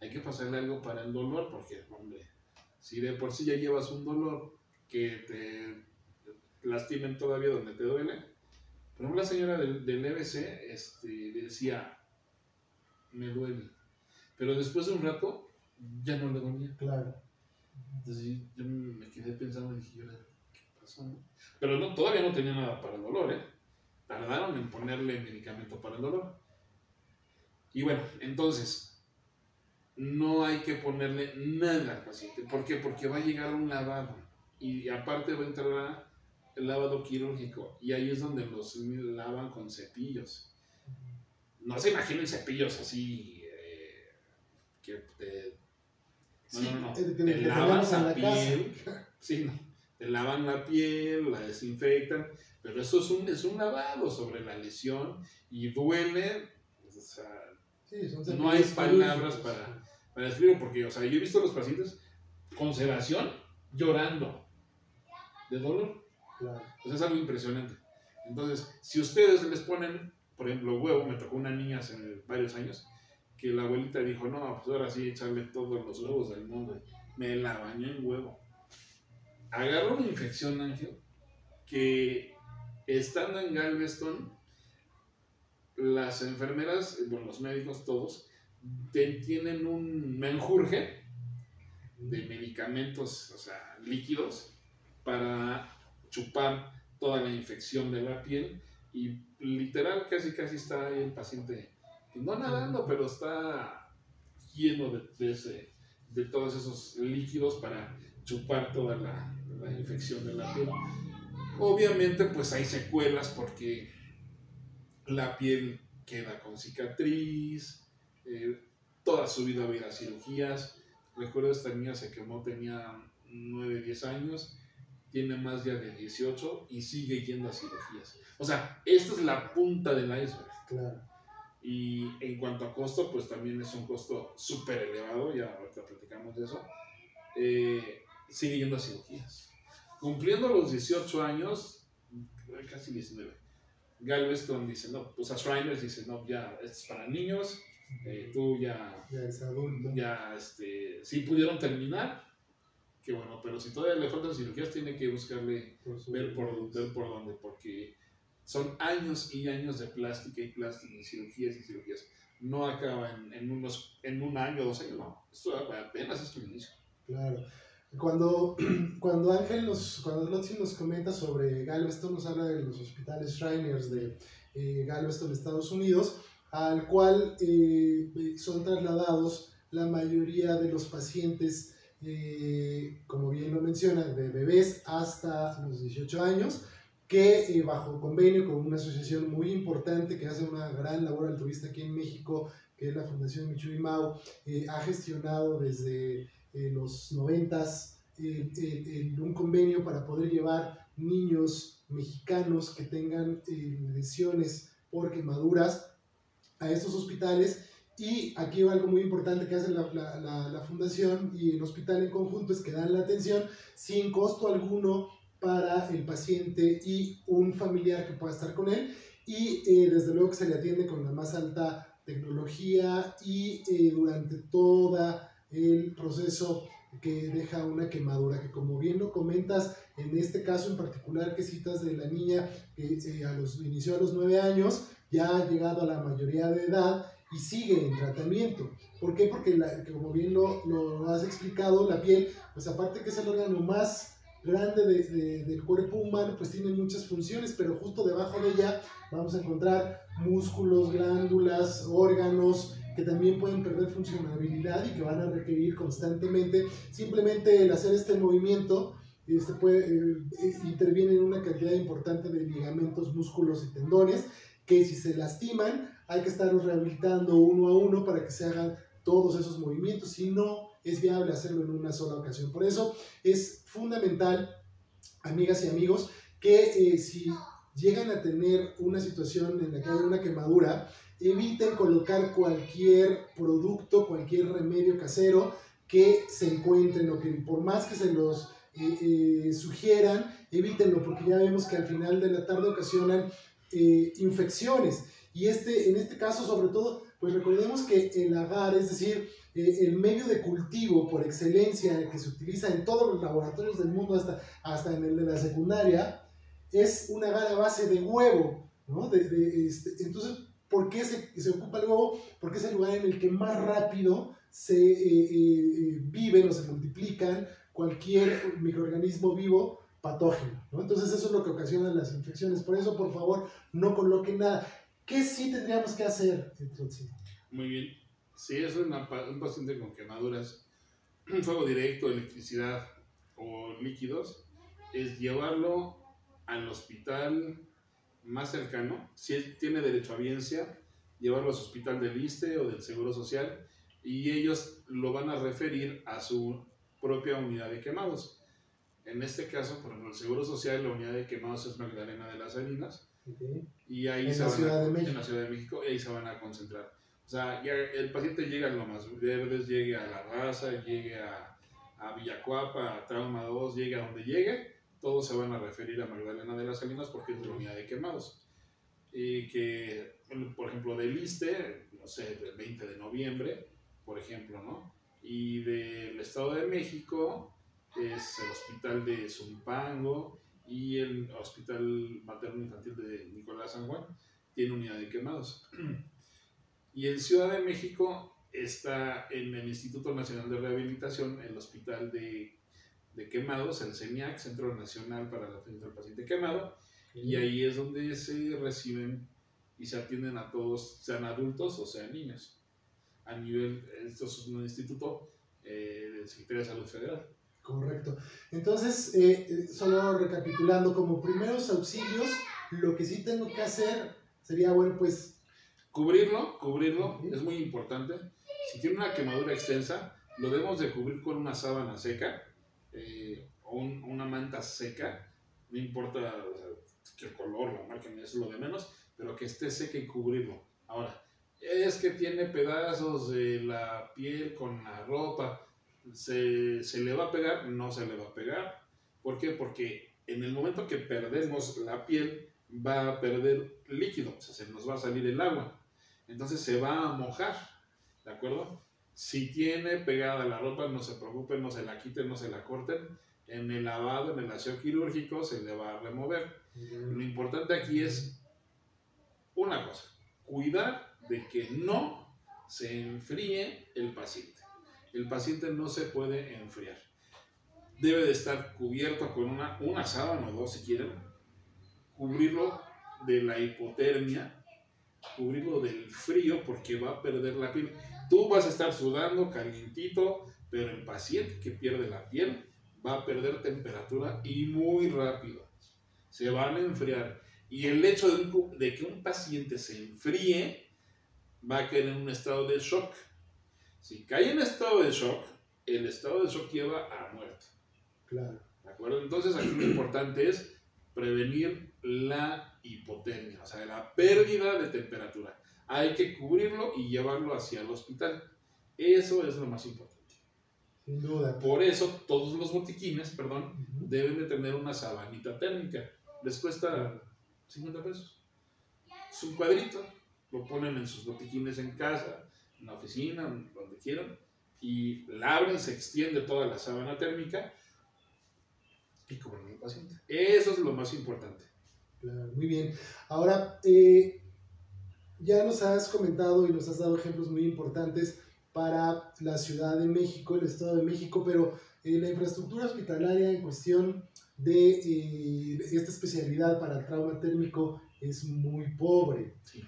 Hay que pasarle algo para el dolor, porque, hombre, si de por sí ya llevas un dolor que te lastimen todavía donde te duele. Por ejemplo, la señora del EBC decía, me duele. pero después de un rato ya no le dolía. Claro. Entonces yo me quedé pensando y dije, ¿qué pasó? Pero no, todavía no tenía nada para el dolor, ¿eh? Tardaron en ponerle medicamento para el dolor. Y bueno, entonces, no hay que ponerle nada al paciente. ¿Por qué? Porque va a llegar un lavado. Y aparte va a entrar el lavado quirúrgico. Y ahí es donde los lavan con cepillos. No se imaginen cepillos así que te... No. Te lavan la piel. Sí, no. Te lavan la piel, la desinfectan. Pero eso es un lavado sobre la lesión y duele. O sea, sí, no hay palabras para describirlo. Porque, o sea, yo he visto a los pacientes con sedación llorando de dolor. Claro. Pues es algo impresionante. Entonces, si ustedes les ponen, por ejemplo, huevo, me tocó una niña hace varios años que la abuelita dijo, no, pues ahora sí, echarle todos los huevos del mundo. Me la bañé en huevo. Agarró una infección, Ángel, que estando en Galveston, las enfermeras, bueno, los médicos todos, tienen un menjurje de medicamentos, o sea, líquidos, para chupar toda la infección de la piel y literal casi está ahí el paciente, pues no nadando, pero está lleno de todos esos líquidos para chupar toda la infección de la piel. Obviamente pues hay secuelas porque la piel queda con cicatriz, toda su vida va a ir a cirugías. Recuerdo esta niña se quemó, tenía 9, 10 años, tiene más ya de 18 y sigue yendo a cirugías. O sea, esta es la punta del iceberg. Claro. Y en cuanto a costo, pues también es un costo súper elevado, ya ahorita platicamos de eso. Sigue yendo a cirugías. Cumpliendo los 18 años, casi 19, Galveston dice, no, pues a Shriners dice, no, ya, esto es para niños, tú ya es adulto. Ya, sí pudieron terminar, que bueno, pero si todavía le faltan cirugías, tiene que buscarle, ver por dónde, porque son años y años de plástica y cirugías y cirugías. No acaba en un año, 2 años, no, esto apenas es el inicio. Claro. Cuando Lotzi nos comenta sobre Galveston, nos habla de los hospitales Shriners de Galveston, Estados Unidos, al cual son trasladados la mayoría de los pacientes, como bien lo menciona, de bebés hasta los 18 años, que bajo convenio con una asociación muy importante que hace una gran labor altruista aquí en México, que es la Fundación Michuy Mau, ha gestionado desde los 90s un convenio para poder llevar niños mexicanos que tengan lesiones por quemaduras a estos hospitales. Y aquí va algo muy importante que hace la fundación y el hospital en conjunto, es que dan la atención sin costo alguno para el paciente y un familiar que pueda estar con él, y desde luego que se le atiende con la más alta tecnología y durante toda el proceso que deja una quemadura, que como bien lo comentas, en este caso en particular que citas de la niña que inició a los 9 años, ya ha llegado a la mayoría de edad y sigue en tratamiento. ¿Por qué? Porque como bien lo has explicado, la piel, pues aparte que es el órgano más grande del cuerpo humano, pues tiene muchas funciones, pero justo debajo de ella vamos a encontrar músculos, glándulas, órganos que también pueden perder funcionabilidad y que van a requerir constantemente. Simplemente el hacer este movimiento interviene en una cantidad importante de ligamentos, músculos y tendones que si se lastiman hay que estarlos rehabilitando uno a uno para que se hagan todos esos movimientos, si no es viable hacerlo en una sola ocasión. Por eso es fundamental, amigas y amigos, que si llegan a tener una situación en la que hay una quemadura, eviten colocar cualquier producto, cualquier remedio casero que se encuentren, o que por más que se los sugieran, evítenlo, porque ya vemos que al final de la tarde ocasionan infecciones. Y en este caso, sobre todo, pues recordemos que el agar, es decir, el medio de cultivo por excelencia que se utiliza en todos los laboratorios del mundo, hasta en el de la secundaria, es un agar a base de huevo, ¿no? Entonces, ¿por qué se ocupa el huevo? Porque es el lugar en el que más rápido se viven o se multiplican cualquier microorganismo vivo patógeno, ¿no? Entonces eso es lo que ocasiona las infecciones. Por eso, por favor, no coloquen nada. ¿Qué sí tendríamos que hacer, Trotsi? Muy bien. Si es un paciente con quemaduras, fuego directo, electricidad o líquidos, es llevarlo al hospital más cercano. Si él tiene derecho a biencia, llevarlo al hospital del ISSSTE o del Seguro Social, y ellos lo van a referir a su propia unidad de quemados. En este caso, por ejemplo, el Seguro Social, la unidad de quemados es Magdalena de las Salinas, y ahí en la Ciudad de México. En la Ciudad de México, y ahí se van a concentrar. O sea, ya el paciente llega a Lomas Verdes, llegue a La Raza, llegue a Villacuapa, a Trauma 2, llegue a donde llegue, todos se van a referir a Magdalena de las Salinas porque es la unidad de quemados. Y que, por ejemplo, del ISSSTE, no sé, del 20 de noviembre, por ejemplo, ¿no? Y del Estado de México es el Hospital de Zumpango y el Hospital Materno Infantil de Nicolás San Juan, tiene unidad de quemados. Y en Ciudad de México está en el Instituto Nacional de Rehabilitación, el Hospital de Quemados, el CENIAC, Centro Nacional para la Atención del Paciente Quemado, y ahí es donde se reciben y se atienden a todos, sean adultos o sean niños. A nivel, esto es un instituto del Secretaría de Salud Federal. Correcto. Entonces, solo recapitulando, como primeros auxilios, lo que sí tengo que hacer sería, bueno, pues... Cubrirlo es muy importante. Si tiene una quemadura extensa, lo debemos de cubrir con una sábana seca o una manta seca, no importa, o sea, qué color, la marca, eso es lo de menos, pero que esté seca y cubrirlo. Ahora, es que tiene pedazos de la piel con la ropa, ¿se le va a pegar? No se le va a pegar. ¿Por qué? Porque en el momento que perdemos la piel, va a perder líquido, o sea, se nos va a salir el agua, entonces se va a mojar, ¿de acuerdo? Si tiene pegada la ropa, no se preocupen, no se la quiten, no se la corten. En el lavado, en el aseo quirúrgico, se le va a remover. Lo importante aquí es una cosa: cuidar de que no se enfríe el paciente. El paciente no se puede enfriar. Debe de estar cubierto con una sábana o dos, si quieren. Cubrirlo de la hipotermia, cubrirlo del frío, porque va a perder la piel. Tú vas a estar sudando calientito, pero el paciente que pierde la piel va a perder temperatura y muy rápido. Se van a enfriar. Y el hecho de que un paciente se enfríe va a caer en un estado de shock. Si cae en estado de shock, el estado de shock lleva a muerte. Claro. ¿De acuerdo? Entonces aquí lo importante es prevenir la hipotermia, o sea, la pérdida de temperatura. Hay que cubrirlo y llevarlo hacia el hospital. Eso es lo más importante. Sin duda. Por eso todos los botiquines, deben de tener una sabanita térmica. Les cuesta 50 pesos. Es un cuadrito, lo ponen en sus botiquines en casa, en la oficina, donde quieran, y la abren, se extiende toda la sábana térmica y cubren al paciente. Eso es lo más importante. Claro, muy bien. Ahora, ya nos has comentado y nos has dado ejemplos muy importantes para la Ciudad de México, el Estado de México, pero la infraestructura hospitalaria en cuestión de esta especialidad para el trauma térmico es muy pobre. Sí.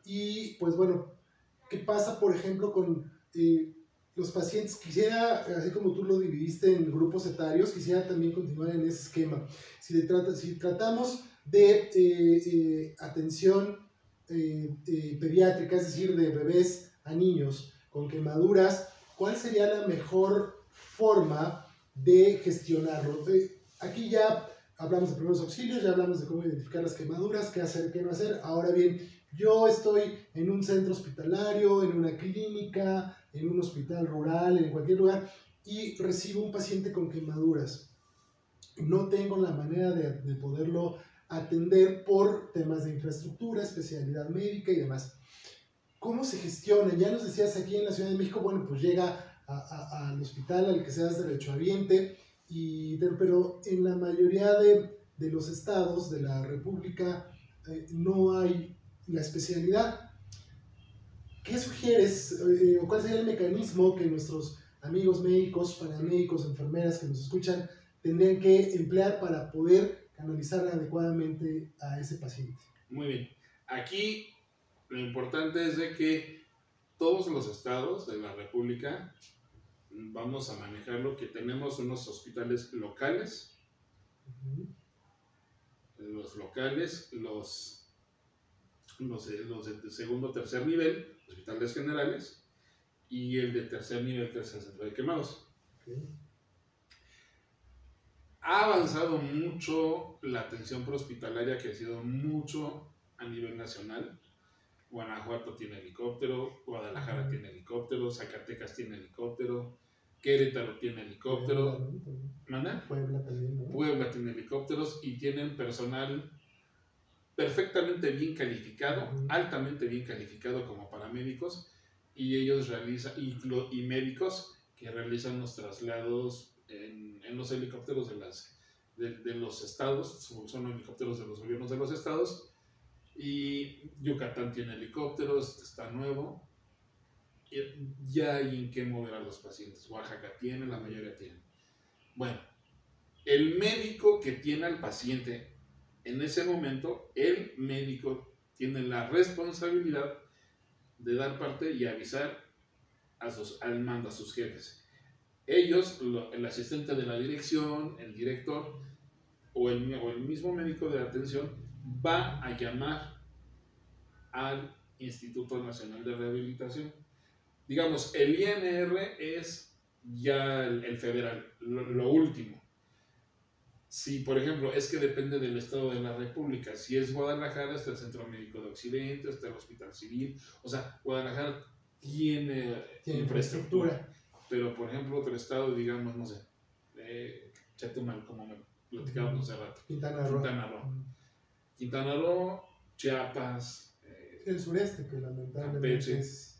Y pues bueno, ¿qué pasa, por ejemplo, con los pacientes? Quisiera, así como tú lo dividiste en grupos etarios, quisiera también continuar en ese esquema. Si tratamos de atención pediátrica, es decir, de bebés a niños con quemaduras, ¿cuál sería la mejor forma de gestionarlo? Aquí ya hablamos de primeros auxilios, ya hablamos de cómo identificar las quemaduras, qué hacer, qué no hacer. Ahora bien, yo estoy en un centro hospitalario, en una clínica, en un hospital rural, en cualquier lugar, y recibo un paciente con quemaduras. No tengo la manera de poderlo atender por temas de infraestructura, especialidad médica y demás. ¿Cómo se gestiona? Ya nos decías, aquí en la Ciudad de México, bueno, pues llega al hospital al que seas derechohabiente, pero en la mayoría de los estados de la República no hay la especialidad. ¿Qué sugieres o cuál sería el mecanismo que nuestros amigos médicos, paramédicos, enfermeras que nos escuchan tendrían que emplear para poder canalizar adecuadamente a ese paciente? Muy bien. Aquí lo importante es de que todos los estados de la República vamos a manejarlo, que tenemos unos hospitales locales, los locales, los de segundo o tercer nivel, hospitales generales, y el de tercer nivel, que es el centro de quemados. Okay. Ha avanzado mucho la atención prehospitalaria, que ha sido mucho a nivel nacional. Guanajuato tiene helicóptero, Guadalajara tiene helicóptero, Zacatecas tiene helicóptero, Querétaro tiene helicóptero, Puebla también, ¿no? Puebla tiene helicópteros y tienen personal perfectamente bien calificado, altamente bien calificado como paramédicos, y ellos realizan, y médicos que realizan los traslados en los helicópteros de los estados, son helicópteros de los gobiernos de los estados, y Yucatán tiene helicópteros, está nuevo, y ya hay en qué mover a los pacientes. Oaxaca tiene, la mayoría tiene. Bueno, el médico que tiene al paciente en ese momento, el médico tiene la responsabilidad de dar parte y avisar al mando, a sus jefes. Ellos, el asistente de la dirección, el director o el mismo médico de atención va a llamar al Instituto Nacional de Rehabilitación. Digamos, el INR es ya el federal, lo último. Si, por ejemplo, es que depende del estado de la República. Si es Guadalajara, está el Centro Médico de Occidente, está el Hospital Civil. O sea, Guadalajara tiene infraestructura. Pero, por ejemplo, otro estado, digamos, no sé, Chetumal, como me platicábamos hace rato. Quintana Roo, Chiapas. El sureste, que lamentablemente es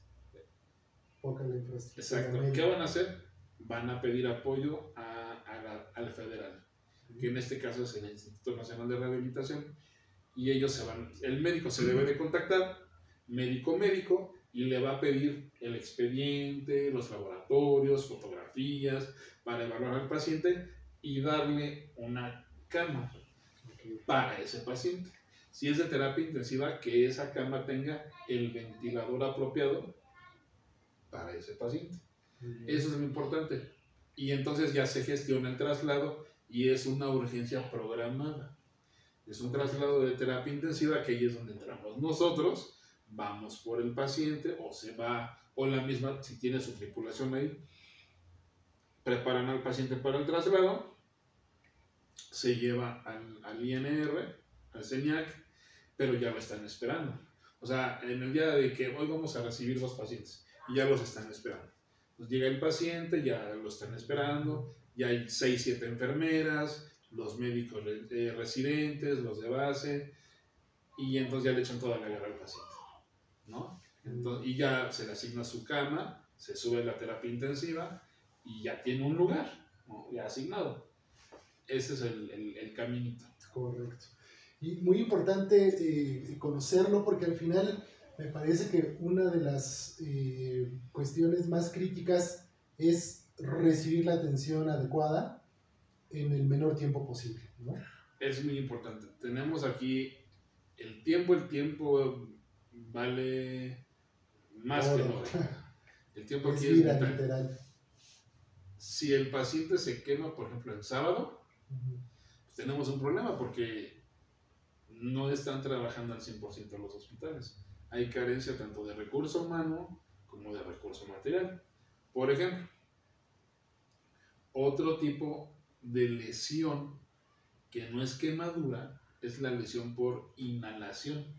poca la infraestructura. Exacto. ¿Qué van a hacer? Van a pedir apoyo al federal, que en este caso es el Instituto Nacional de Rehabilitación, y ellos el médico se debe de contactar, médico, y le va a pedir el expediente, los laboratorios, fotografías, para evaluar al paciente y darle una cama para ese paciente. Si es de terapia intensiva, que esa cama tenga el ventilador apropiado para ese paciente. Eso es lo importante. Y entonces ya se gestiona el traslado y es una urgencia programada. Es un traslado de terapia intensiva, que ahí es donde entramos nosotros, vamos por el paciente, o la misma, si tiene su tripulación ahí, preparan al paciente para el traslado, se lleva al INR, al CENIAC, pero ya lo están esperando. O sea, en el día de que hoy vamos a recibir 2 pacientes, y ya los están esperando. Pues llega el paciente, ya lo están esperando, ya hay 6, 7 enfermeras, los médicos residentes, los de base, y entonces ya le echan toda la guerra al paciente, ¿no? Entonces, y ya se le asigna su cama, se sube a la terapia intensiva y ya tiene un lugar, ¿no? Ya asignado. Ese es el caminito. Correcto. Y muy importante conocerlo, porque al final me parece que una de las cuestiones más críticas es recibir la atención adecuada en el menor tiempo posible, ¿no? Es muy importante. Tenemos aquí el tiempo vale más que oro. El tiempo aquí es vida, literal. Si el paciente se quema, por ejemplo, el sábado, pues tenemos un problema, porque no están trabajando al 100% los hospitales. Hay carencia tanto de recurso humano como de recurso material. Por ejemplo, otro tipo de lesión que no es quemadura es la lesión por inhalación.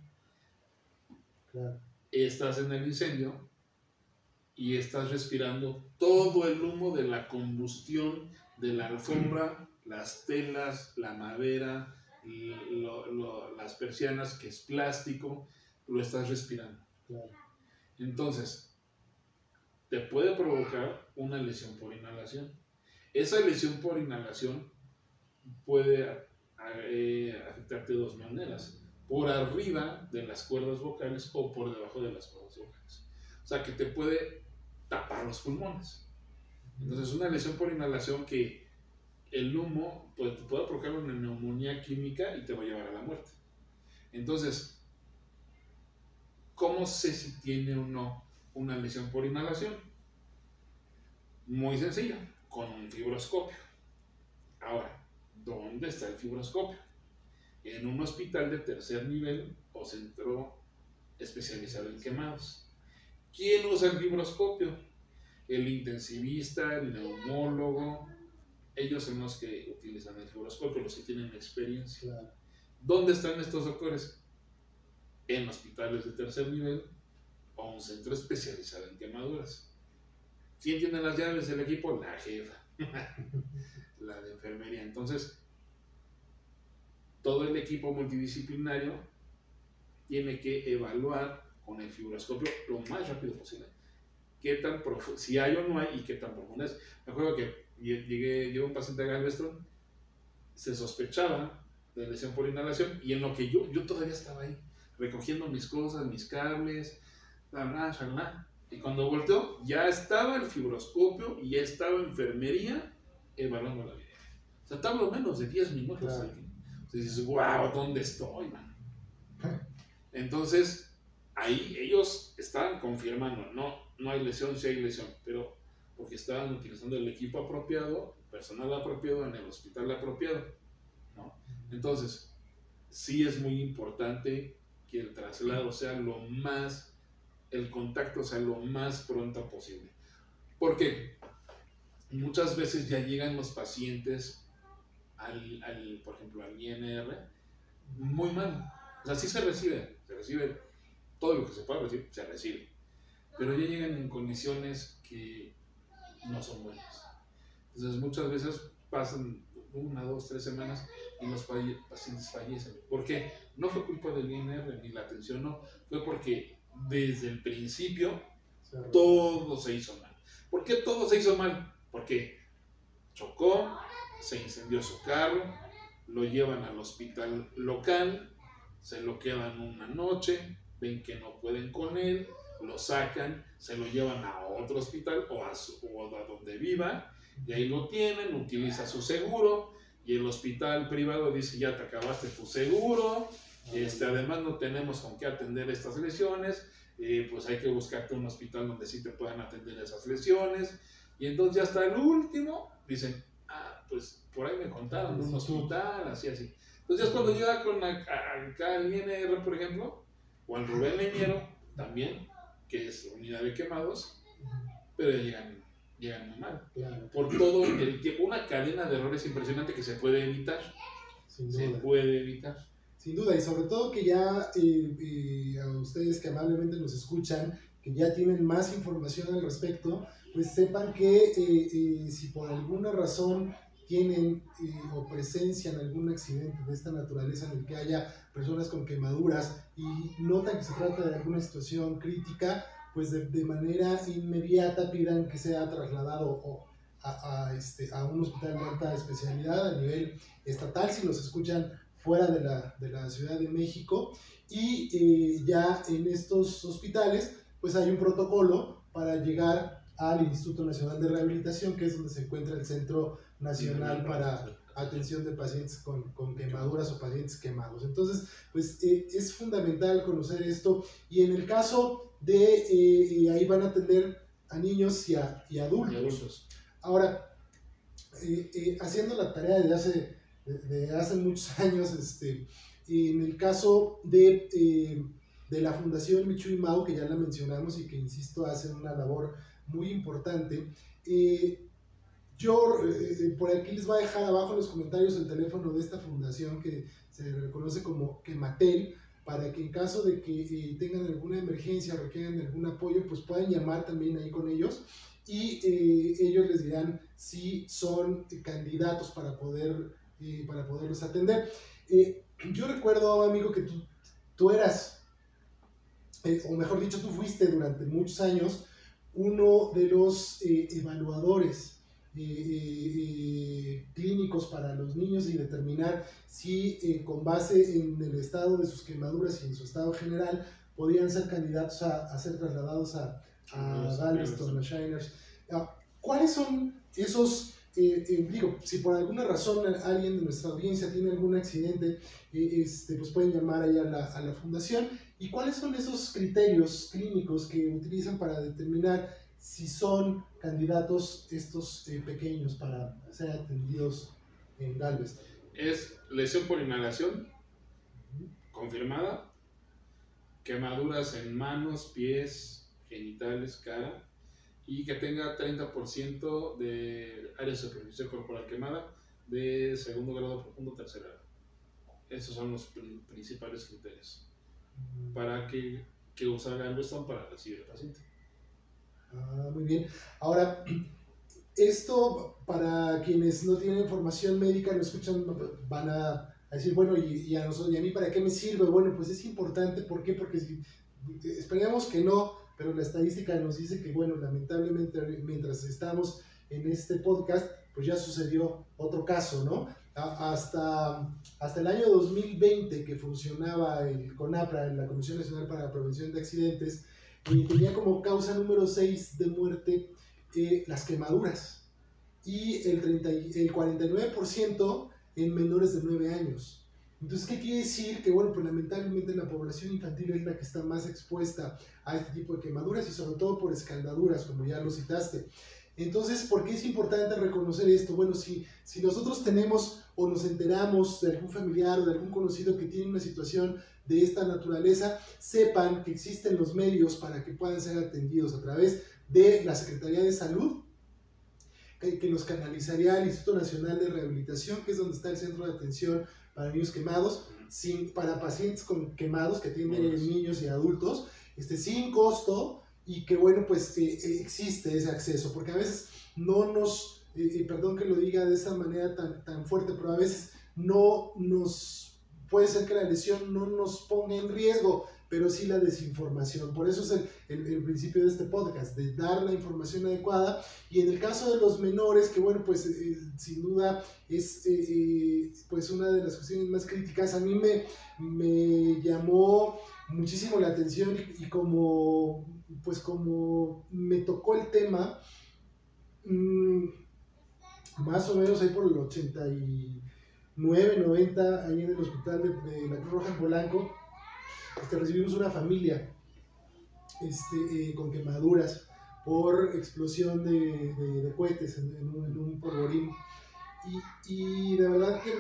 Claro. Estás en el incendio y estás respirando todo el humo de la combustión de la alfombra, las telas, la madera, las persianas, que es plástico, lo estás respirando. Claro. Entonces, te puede provocar una lesión por inhalación. Esa lesión por inhalación puede afectarte de 2 maneras. por arriba de las cuerdas vocales o por debajo de las cuerdas vocales. O sea, que te puede tapar los pulmones. Entonces, una lesión por inhalación que el humo pues, te puede provocar una neumonía química y te va a llevar a la muerte. Entonces, ¿cómo sé si tiene o no una lesión por inhalación? Muy sencilla, con un fibroscopio. Ahora, ¿dónde está el fibroscopio? En un hospital de tercer nivel o centro especializado en quemados. ¿Quién usa el fibroscopio? El intensivista, el neumólogo. Ellos son los que utilizan el fibroscopio, los que tienen experiencia. Claro. ¿Dónde están estos doctores? En hospitales de tercer nivel o un centro especializado en quemaduras. ¿Quién tiene las llaves del equipo? La jefa, la de enfermería. Entonces, todo el equipo multidisciplinario tiene que evaluar con el fibroscopio lo más rápido posible qué tan si hay o no hay y qué tan profundo es. Me acuerdo que llegó un paciente a Galveston, se sospechaba de lesión por inhalación y en lo que yo todavía estaba ahí recogiendo mis cosas, mis cables, y cuando volteó ya estaba el fibroscopio y ya estaba enfermería evaluando la vida. O sea, te hablo menos de 10 minutos. Claro. Entonces dices, wow, ¿dónde estoy, man? Entonces, ahí ellos estaban confirmando, no hay lesión, sí hay lesión, pero porque estaban utilizando el equipo apropiado, personal apropiado, en el hospital apropiado, ¿no? Entonces, sí es muy importante que el traslado sea el contacto sea lo más pronto posible. Porque muchas veces ya llegan los pacientes por ejemplo, al INR muy mal. O sea, sí se recibe todo lo que se pueda recibir, se recibe. Pero ya llegan en condiciones que no son buenas. Entonces muchas veces pasan 1, 2, 3 semanas y los pacientes fallecen. ¿Por qué? No fue culpa del INR ni la atención, no. Fue porque desde el principio todo se hizo mal. ¿Por qué todo se hizo mal? Porque chocó, se incendió su carro, lo llevan al hospital local, se lo quedan una noche, ven que no pueden con él, lo sacan, se lo llevan a otro hospital o a donde viva, y ahí lo tienen, utiliza su seguro, y el hospital privado dice, ya te acabaste tu seguro, además no tenemos con qué atender estas lesiones, pues hay que buscarte un hospital donde sí te puedan atender esas lesiones, y entonces ya hasta el último dicen, pues por ahí me contaron de un hospital, así. Entonces cuando llega acá al INR, por ejemplo, o al Rubén Leñero, también, que es unidad de quemados, pero llegan muy mal. Claro. Por todo el tiempo, una cadena de errores impresionante que se puede evitar. Sin duda. Se puede evitar. Sin duda, y sobre todo que ya a ustedes que amablemente nos escuchan, que ya tienen más información al respecto, pues sepan que si por alguna razón tienen o presencian algún accidente de esta naturaleza en el que haya personas con quemaduras y notan que se trata de alguna situación crítica, pues de manera inmediata pidan que sea trasladado a un hospital de alta especialidad a nivel estatal, si los escuchan fuera de la Ciudad de México, y ya en estos hospitales pues hay un protocolo para llegar al Instituto Nacional de Rehabilitación, que es donde se encuentra el Centro Nacional para Atención de Pacientes con Quemaduras o Pacientes Quemados. Entonces, pues es fundamental conocer esto, y en el caso de ahí van a atender a niños y adultos. Ahora, haciendo la tarea de hace muchos años, en el caso de la Fundación Michuy Mau, que ya la mencionamos y que, insisto, hacen una labor muy importante, yo por aquí les voy a dejar abajo en los comentarios el teléfono de esta fundación que se reconoce como Quematel, para que en caso de que tengan alguna emergencia o requieran algún apoyo, pues puedan llamar también ahí con ellos, y ellos les dirán si son candidatos para poderlos atender. Yo recuerdo, amigo, que tú eras, o mejor dicho, tú fuiste durante muchos años uno de los evaluadores clínicos para los niños y determinar si con base en el estado de sus quemaduras y en su estado general podían ser candidatos a ser trasladados a Galveston, a Shriners. ¿Cuáles son esos, digo, si por alguna razón alguien de nuestra audiencia tiene algún accidente, pues pueden llamar ahí a la fundación? ¿Y cuáles son esos criterios clínicos que utilizan para determinar si son candidatos estos pequeños para ser atendidos en Galveston? Es lesión por inhalación, confirmada, quemaduras en manos, pies, genitales, cara, y que tenga 30% de área superficial corporal quemada de segundo grado profundo, tercer grado. Esos son los principales criterios para que usar Galveston para recibir al paciente. Muy bien. Ahora, esto para quienes no tienen formación médica, no escuchan, van a decir, bueno, y a nosotros, y a mí, ¿para qué me sirve? Bueno, pues es importante. ¿Por qué? Porque esperemos que no, pero la estadística nos dice que, bueno, lamentablemente mientras estamos en este podcast, pues ya sucedió otro caso, ¿no? Hasta el año 2020 que funcionaba el CONAPRA, la Comisión Nacional para la Prevención de Accidentes, tenía como causa número 6 de muerte las quemaduras y el 49% en menores de 9 años. Entonces, ¿qué quiere decir? Que, bueno, pues lamentablemente la población infantil es la que está más expuesta a este tipo de quemaduras y sobre todo por escaldaduras, como ya lo citaste. Entonces, ¿por qué es importante reconocer esto? Bueno, si nosotros tenemos o nos enteramos de algún familiar o de algún conocido que tiene una situación de esta naturaleza, sepan que existen los medios para que puedan ser atendidos a través de la Secretaría de Salud, que los canalizaría al Instituto Nacional de Rehabilitación, que es donde está el centro de atención para niños quemados, para pacientes con quemados que atienden niños y adultos, sin costo, y que, bueno, pues existe ese acceso, porque a veces no nos, perdón que lo diga de esa manera tan fuerte, pero a veces no nos, puede ser que la lesión no nos ponga en riesgo, pero sí la desinformación. Por eso es el principio de este podcast, de dar la información adecuada. Y en el caso de los menores, que, bueno, pues sin duda es pues una de las cuestiones más críticas, a mí me llamó muchísimo la atención y como me tocó el tema, más o menos ahí por el 89, 90, ahí en el hospital de la Cruz Roja en Polanco, recibimos una familia con quemaduras por explosión de cohetes en un polvorín. Y de verdad que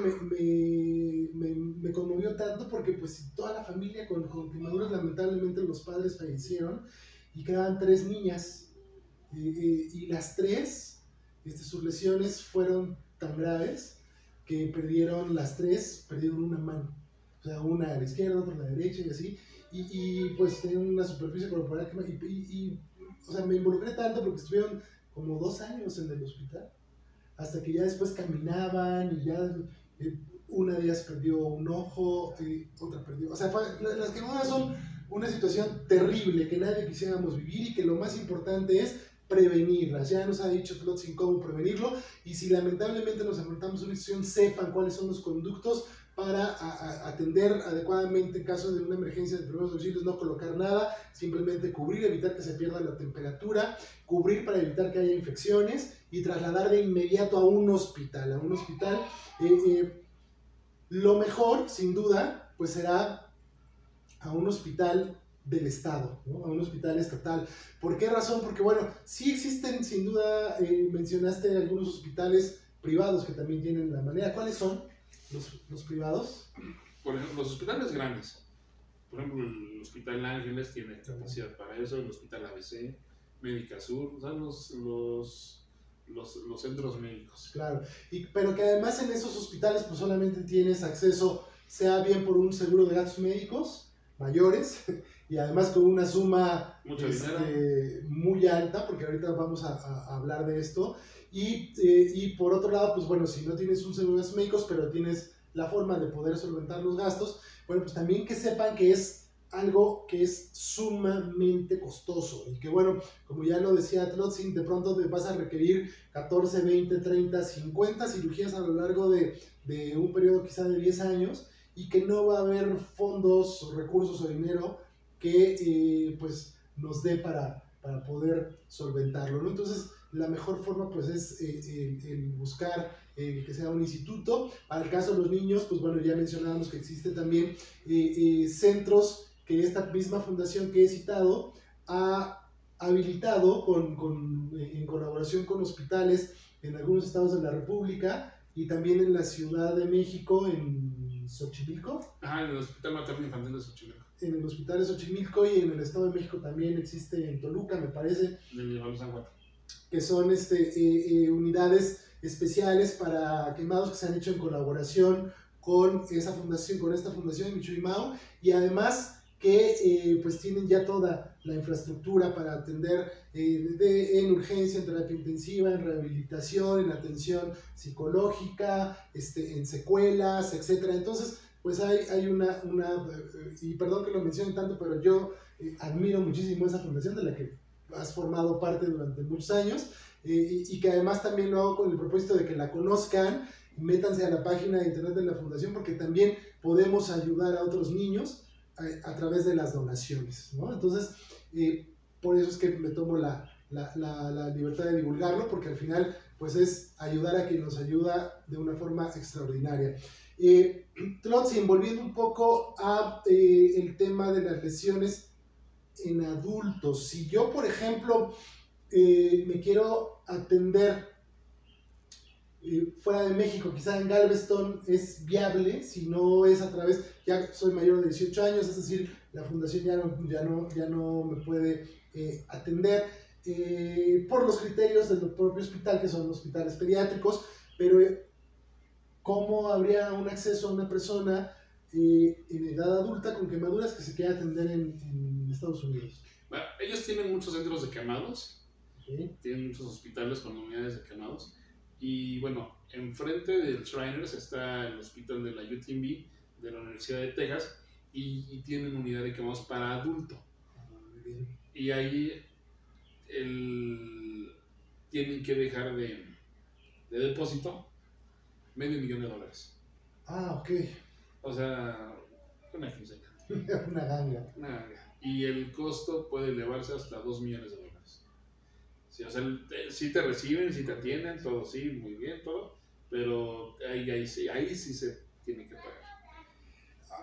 me conmovió tanto porque pues toda la familia con quemaduras, lamentablemente los padres fallecieron y quedaban 3 niñas y las 3, sus lesiones fueron tan graves que las 3 perdieron una mano, o sea, una a la izquierda, otra a la derecha y así, y pues tenían una superficie corporal o sea, me involucré tanto porque estuvieron como 2 años en el hospital, hasta que ya después caminaban y ya una de ellas perdió un ojo, otra perdió, o sea, las quemaduras son una situación terrible que nadie quisiéramos vivir y que lo más importante es prevenirlas. Ya nos ha dicho Flotsam cómo prevenirlo, y si lamentablemente nos enfrentamos a una situación, sepan cuáles son los conductos para atender adecuadamente en caso de una emergencia de primeros auxilios. No colocar nada, simplemente cubrir, evitar que se pierda la temperatura, cubrir para evitar que haya infecciones y trasladar de inmediato a un hospital. Lo mejor, sin duda, pues será a un hospital del Estado, ¿no? A un hospital estatal. ¿Por qué razón? Porque, bueno, sí existen, sin duda, mencionaste algunos hospitales privados que también tienen la manera. ¿Cuáles son los privados? Por ejemplo, los hospitales grandes. Por ejemplo, el Hospital Ángeles tiene capacidad para eso, el Hospital ABC, Médica Sur, o sea, los centros médicos. Claro, pero que además en esos hospitales pues solamente tienes acceso, sea bien por un seguro de gastos médicos mayores y además con una suma muy alta, porque ahorita vamos a hablar de esto, y por otro lado, pues bueno, si no tienes un seguro de gastos médicos, pero tienes la forma de poder solventar los gastos, bueno, pues también que sepan que es algo que es sumamente costoso y que bueno, como ya lo decía Tlotzin, de pronto te vas a requerir 14, 20, 30, 50 cirugías a lo largo de un periodo quizá de 10 años y que no va a haber fondos o recursos o dinero que pues nos dé para poder solventarlo, ¿no? Entonces la mejor forma pues es el buscar que sea un instituto. Para el caso de los niños, pues bueno, ya mencionábamos que existen también centros que esta misma fundación que he citado ha habilitado en colaboración con hospitales en algunos estados de la República y también en la Ciudad de México, en Xochimilco. Ajá, en el Hospital Materno Infantil de Xochimilco. En el Hospital de Xochimilco y en el Estado de México también existe en Toluca, me parece. En el San Juan. Que son unidades especiales para quemados que se han hecho en colaboración con esa fundación, con esta fundación Michoimao, y además que pues tienen ya toda la infraestructura para atender en urgencia, en terapia intensiva, en rehabilitación, en atención psicológica, en secuelas, etc. Entonces, pues hay una y perdón que lo mencionen tanto, pero yo admiro muchísimo esa fundación de la que has formado parte durante muchos años y que además también lo hago con el propósito de que la conozcan, métanse a la página de internet de la fundación porque también podemos ayudar a otros niños a través de las donaciones, ¿no? Entonces, por eso es que me tomo la libertad de divulgarlo, porque al final pues es ayudar a quien nos ayuda de una forma extraordinaria. Tlotzin, volviendo un poco a el tema de las lesiones en adultos. Si yo, por ejemplo, me quiero atender fuera de México, quizá en Galveston, es viable, si no es a través, ya soy mayor de 18 años, es decir, la fundación ya no me puede atender por los criterios del propio hospital, que son hospitales pediátricos, pero ¿cómo habría un acceso a una persona en edad adulta con quemaduras que se quiera atender en Estados Unidos? Bueno, ellos tienen muchos centros de quemados, Okay. Tienen muchos hospitales con unidades de quemados. Y bueno, enfrente del Shriners está el hospital de la UTMB de la Universidad de Texas y tienen unidad de quemados para adulto. Muy bien. Y ahí tienen que dejar de depósito $500,000. Ah, ok. O sea, una quincena. Una ganga. Y el costo puede elevarse hasta $2 millones. Sí, o sea, sí te reciben, sí te atienden, todo sí, muy bien, todo, pero ahí sí se tiene que pagar.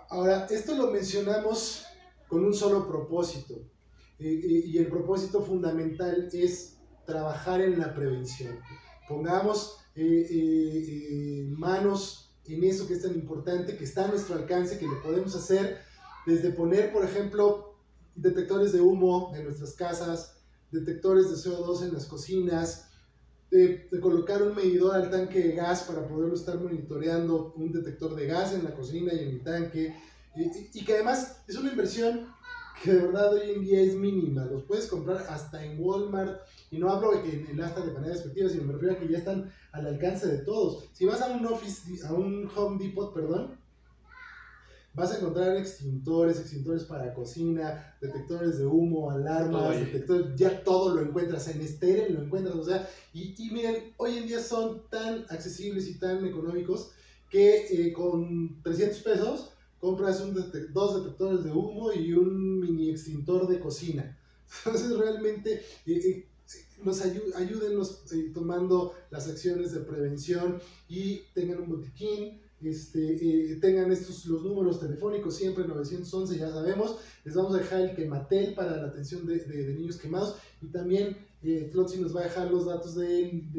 Ahora, esto lo mencionamos con un solo propósito, y el propósito fundamental es trabajar en la prevención. Pongamos manos en eso que es tan importante, que está a nuestro alcance, que lo podemos hacer desde poner, por ejemplo, detectores de humo en nuestras casas, detectores de CO2 en las cocinas, de colocar un medidor al tanque de gas para poderlo estar monitoreando, un detector de gas en la cocina y en el tanque, y que además es una inversión que de verdad hoy en día es mínima. Los puedes comprar hasta en Walmart, y no hablo de que en el asta de manera despectiva, sino me refiero a que ya están al alcance de todos. Si vas a un Home Depot, perdón, vas a encontrar extintores para cocina, detectores de humo, alarmas, detectores, ya todo lo encuentras, en Steren lo encuentras, o sea, y miren, hoy en día son tan accesibles y tan económicos que con 300 pesos compras dos detectores de humo y un mini extintor de cocina. Entonces realmente ayúdennos tomando las acciones de prevención y tengan un botiquín. Tengan los números telefónicos siempre 911, ya sabemos. Les vamos a dejar el Quematel para la atención de niños quemados, y también Tlotzin nos va a dejar los datos del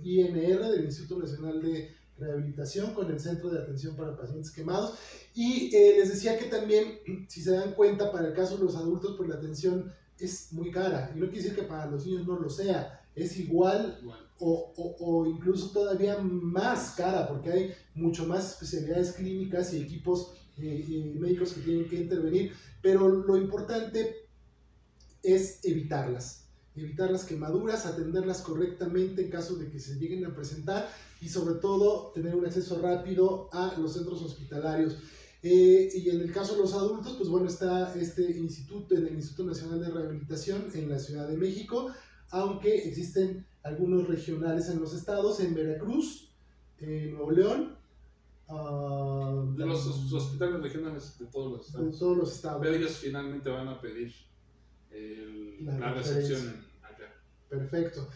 INR, del Instituto Nacional de Rehabilitación, con el Centro de Atención para Pacientes Quemados. Y les decía que también, si se dan cuenta, para el caso de los adultos, pues la atención es muy cara, y no quiere decir que para los niños no lo sea, es igual o incluso todavía más cara, porque hay mucho más especialidades clínicas y equipos médicos que tienen que intervenir, pero lo importante es evitar las quemaduras, atenderlas correctamente en caso de que se lleguen a presentar, y sobre todo tener un acceso rápido a los centros hospitalarios. Y en el caso de los adultos, pues bueno, está este instituto, en el Instituto Nacional de Rehabilitación en la Ciudad de México, aunque existen algunos regionales en los estados, en Veracruz, en Nuevo León, de los hospitales regionales de todos los estados. De todos los estados. Pero ellos finalmente van a pedir la recepción acá. Perfecto.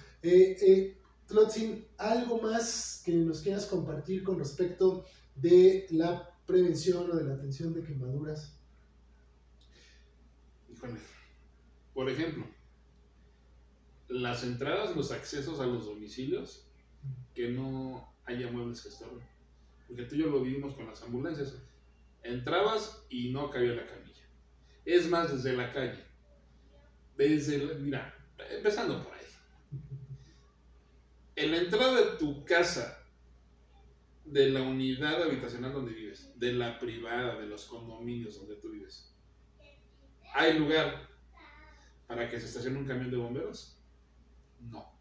Tlotzin, ¿algo más que nos quieras compartir con respecto de la prevención o de la atención de quemaduras? Híjole. Por ejemplo, las entradas, los accesos a los domicilios, que no haya muebles que estorben. Porque tú y yo lo vivimos con las ambulancias. Entrabas y no cabía la camilla. Es más, desde la calle. Mira, empezando por ahí. En la entrada de tu casa, de la unidad habitacional donde vives, de la privada, de los condominios donde tú vives, ¿hay lugar para que se estacione un camión de bomberos? No.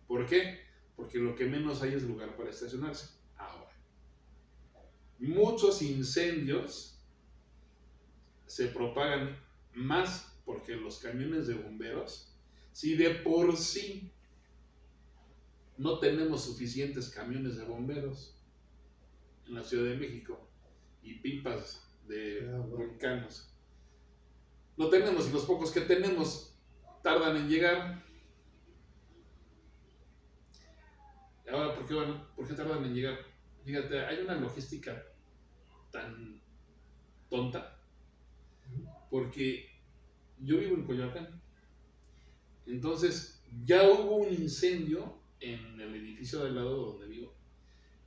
¿Por qué? Porque lo que menos hay es lugar para estacionarse. Ahora, muchos incendios se propagan más porque los camiones de bomberos, si de por sí no tenemos suficientes camiones de bomberos en la Ciudad de México y pipas de volcanos, no tenemos, y los pocos que tenemos tardan en llegar. Ahora, ¿por qué tardan en llegar? Fíjate, hay una logística tan tonta, porque yo vivo en Coyoacán, entonces ya hubo un incendio en el edificio del lado donde vivo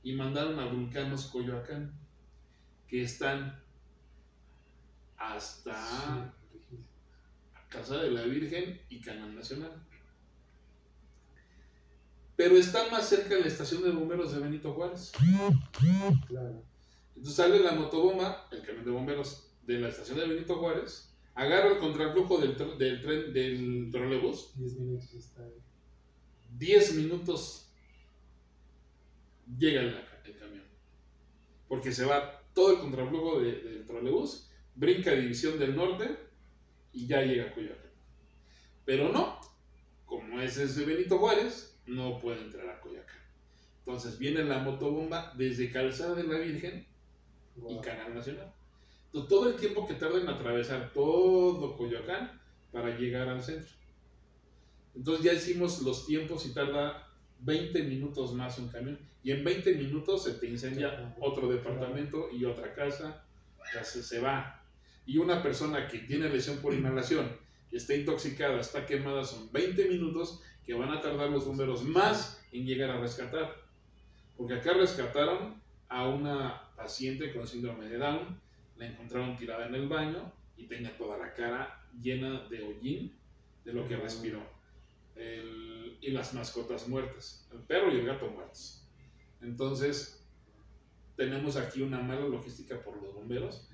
y mandaron a Vulcanos Coyoacán, que están hasta Casa de la Virgen y Canal Nacional, pero están más cerca de la estación de bomberos de Benito Juárez. Claro. Entonces sale la motobomba, el camión de bomberos de la estación de Benito Juárez, agarra el contraflujo del tren, del trolebús. 10 minutos está ahí. 10 minutos llega el camión, porque se va todo el contraflujo del trolebús, brinca División del Norte y ya llega a Coyoacán. Pero no, como ese es de Benito Juárez, no puede entrar a Coyoacán. Entonces viene la motobomba desde Calzada de la Virgen y Canal Nacional. Entonces, todo el tiempo que tarda en atravesar todo Coyoacán para llegar al centro. Entonces ya hicimos los tiempos y tarda 20 minutos más un camión. Y en 20 minutos se te incendia otro departamento y otra casa. Ya se va. Y una persona que tiene lesión por inhalación, que está intoxicada, está quemada, son 20 minutos que van a tardar los bomberos más en llegar a rescatar. Porque acá rescataron a una paciente con síndrome de Down, la encontraron tirada en el baño y tenía toda la cara llena de hollín de lo que respiró. Y las mascotas muertas, el perro y el gato muertos. Entonces, tenemos aquí una mala logística por los bomberos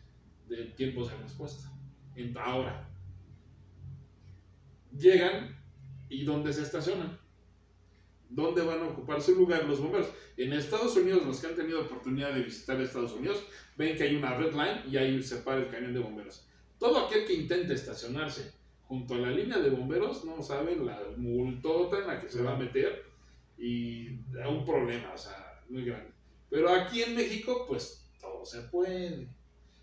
de tiempos de respuesta. Ahora, llegan y ¿dónde se estacionan? ¿Dónde van a ocupar su lugar los bomberos? En Estados Unidos, los que han tenido oportunidad de visitar Estados Unidos, ven que hay una red line y ahí se para el camión de bomberos. Todo aquel que intente estacionarse junto a la línea de bomberos no sabe la multota en la que se va a meter y da un problema, o sea, muy grande. Pero aquí en México, pues todo se puede.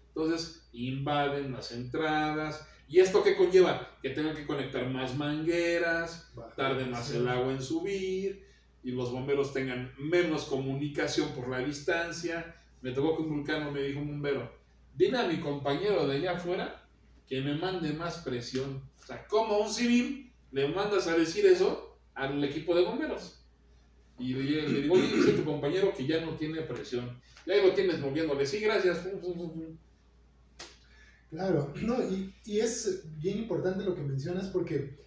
Entonces, invaden las entradas. ¿Y esto qué conlleva? Que tengan que conectar más mangueras, tarde más el agua en subir, y los bomberos tengan menos comunicación por la distancia. Me tocó que un Vulcano me dijo un bombero, dile a mi compañero de allá afuera que me mande más presión. O sea, como un civil le mandas a decir eso al equipo de bomberos. Y le digo, oye, dice tu compañero que ya no tiene presión. Y ahí lo tienes moviéndole, sí, gracias. Claro, no, y es bien importante lo que mencionas porque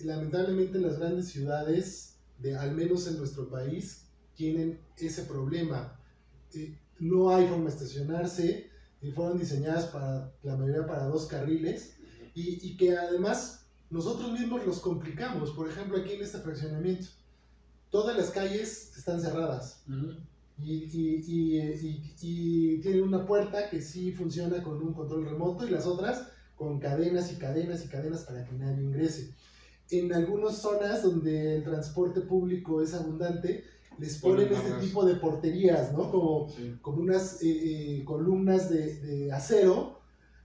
lamentablemente las grandes ciudades, al menos en nuestro país, tienen ese problema. No hay forma de estacionarse, fueron diseñadas para la mayoría para 2 carriles y que además nosotros mismos los complicamos. Por ejemplo, aquí en este fraccionamiento, todas las calles están cerradas. y tiene una puerta que sí funciona con un control remoto y las otras con cadenas y cadenas y cadenas para que nadie ingrese. En algunas zonas donde el transporte público es abundante, les ponen este tipo de porterías, ¿no? Como unas columnas de acero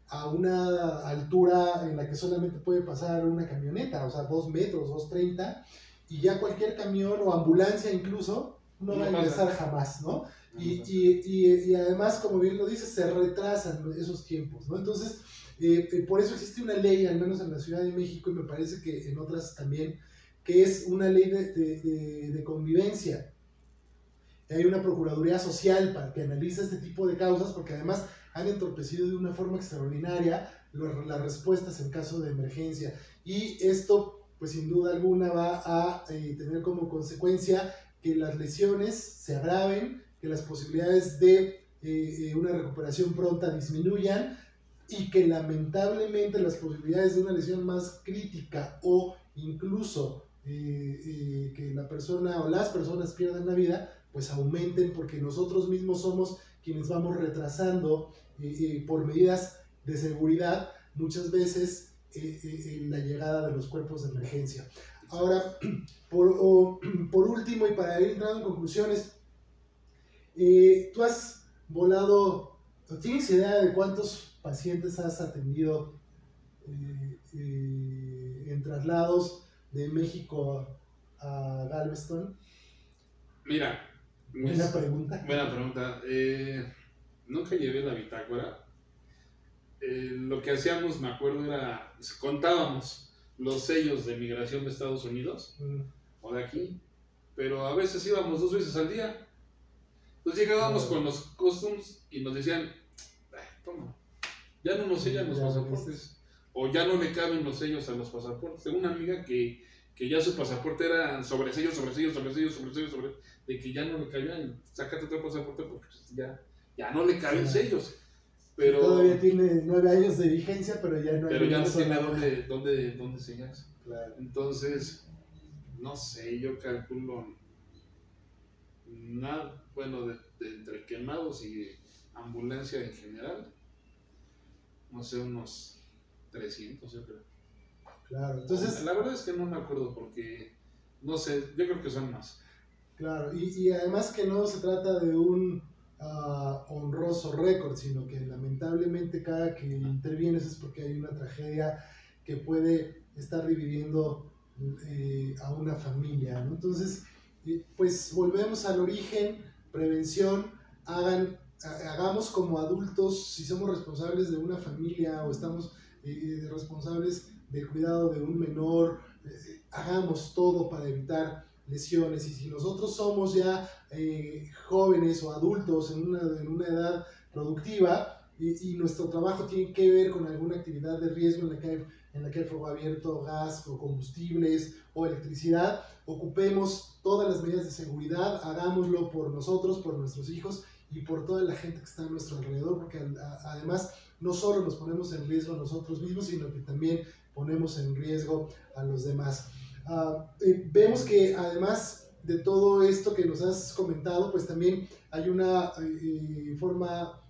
a una altura en la que solamente puede pasar una camioneta, o sea, 2 metros, 2.30, y ya cualquier camión o ambulancia incluso no va a ingresar jamás, ¿no? Y además, como bien lo dices, se retrasan esos tiempos, ¿no? Entonces, por eso existe una ley, al menos en la Ciudad de México, y me parece que en otras también, que es una ley de convivencia. Hay una Procuraduría Social para que analice este tipo de causas, porque además han entorpecido de una forma extraordinaria las respuestas en caso de emergencia. Y esto, pues sin duda alguna, va a tener como consecuencia que las lesiones se agraven, que las posibilidades de una recuperación pronta disminuyan y que lamentablemente las posibilidades de una lesión más crítica o incluso que la persona o las personas pierdan la vida, pues aumenten, porque nosotros mismos somos quienes vamos retrasando por medidas de seguridad muchas veces la llegada de los cuerpos de emergencia. Ahora, por último y para ir entrando en conclusiones, tú has volado, ¿tienes idea de cuántos pacientes has atendido en traslados de México a Galveston? Mira, buena pregunta. Nunca llevé la bitácora. Lo que hacíamos, me acuerdo, era contábamos los sellos de migración de Estados Unidos o de aquí, pero a veces íbamos 2 veces al día. Entonces llegábamos con los customs y nos decían, toma, ya no nos sellan los pasaportes, o ya no le caben los sellos a los pasaportes. Tengo una amiga que ya su pasaporte era sobre sellos, de que ya no le cabía, y sácate otro pasaporte porque ya no le caben sellos. Pero todavía tiene 9 años de vigencia, pero ya no tiene dónde sellarse. Claro. Entonces, no sé, yo calculo nada, bueno, de entre quemados y ambulancia en general, no sé, unos 300, yo creo. Claro, entonces... La verdad es que no me acuerdo porque, no sé, yo creo que son más. Claro, y además que no se trata de un honroso récord, sino que lamentablemente cada que intervienes es porque hay una tragedia que puede estar dividiendo a una familia, ¿no? Entonces, pues volvemos al origen, prevención, hagamos como adultos, si somos responsables de una familia o estamos responsables del cuidado de un menor, hagamos todo para evitar lesiones. Y si nosotros somos ya jóvenes o adultos en una edad productiva y nuestro trabajo tiene que ver con alguna actividad de riesgo en la que hay fuego abierto, gas o combustibles o electricidad, ocupemos todas las medidas de seguridad, hagámoslo por nosotros, por nuestros hijos y por toda la gente que está a nuestro alrededor, porque además no solo nos ponemos en riesgo a nosotros mismos, sino que también ponemos en riesgo a los demás. Vemos que además de todo esto que nos has comentado, pues también hay una forma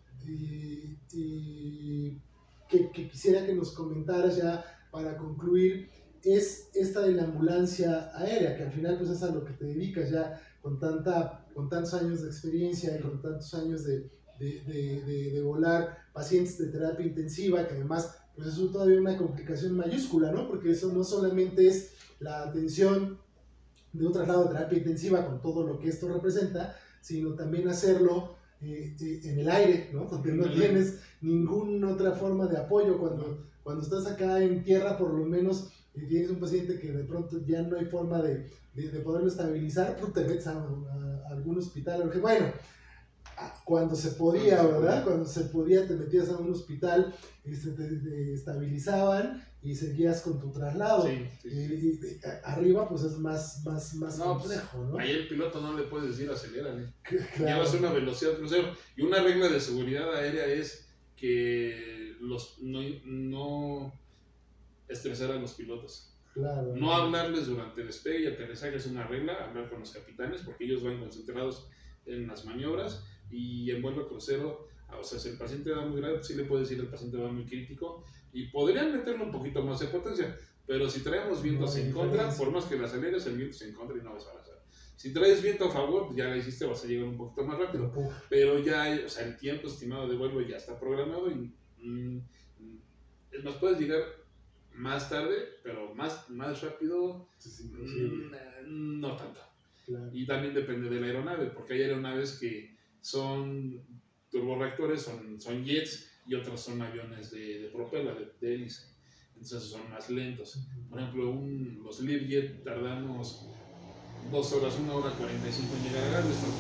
que quisiera que nos comentaras ya para concluir, es esta de la ambulancia aérea, que al final pues es a lo que te dedicas ya con tantos años de experiencia y con tantos años de volar pacientes de terapia intensiva, que además pues es todavía una complicación mayúscula, ¿no? Porque eso no solamente es la atención de un traslado de terapia intensiva con todo lo que esto representa, sino también hacerlo en el aire, ¿no? Porque no tienes ninguna otra forma de apoyo. Cuando estás acá en tierra, por lo menos tienes un paciente que de pronto ya no hay forma de poderlo estabilizar, pues te metes a algún hospital. Porque, bueno, cuando se podía, ¿verdad? Cuando se podía, te metías a un hospital, te estabilizaban y seguías con tu traslado. Y arriba, pues es más complejo, ¿no? Ahí el piloto no le puede decir acelérale. Claro. Llevas una velocidad crucero. Y una regla de seguridad aérea es que no estresar a los pilotos. Claro. No hablarles durante despegue y aterrizaje es una regla, hablar con los capitanes, porque ellos van concentrados en las maniobras, y en vuelo crucero, o sea, si el paciente va muy grave, sí le puede decir el paciente va muy crítico, y podrían meterle un poquito más de potencia, pero si traemos vientos en contra, por más que las aceleres, el viento es en contra y no vas a avanzar. Si traes viento a favor, ya la hiciste, vas a llegar un poquito más rápido, pero ya, o sea, el tiempo estimado de vuelo ya está programado y nos puedes llegar más tarde, pero más rápido, no tanto. Claro. Y también depende de la aeronave, porque hay aeronaves que son turborreactores, son jets, y otros son aviones de propela, de hélice. Entonces son más lentos. Por ejemplo, los Learjet tardamos 2 horas, 1 hora 45 en llegar a Galveston.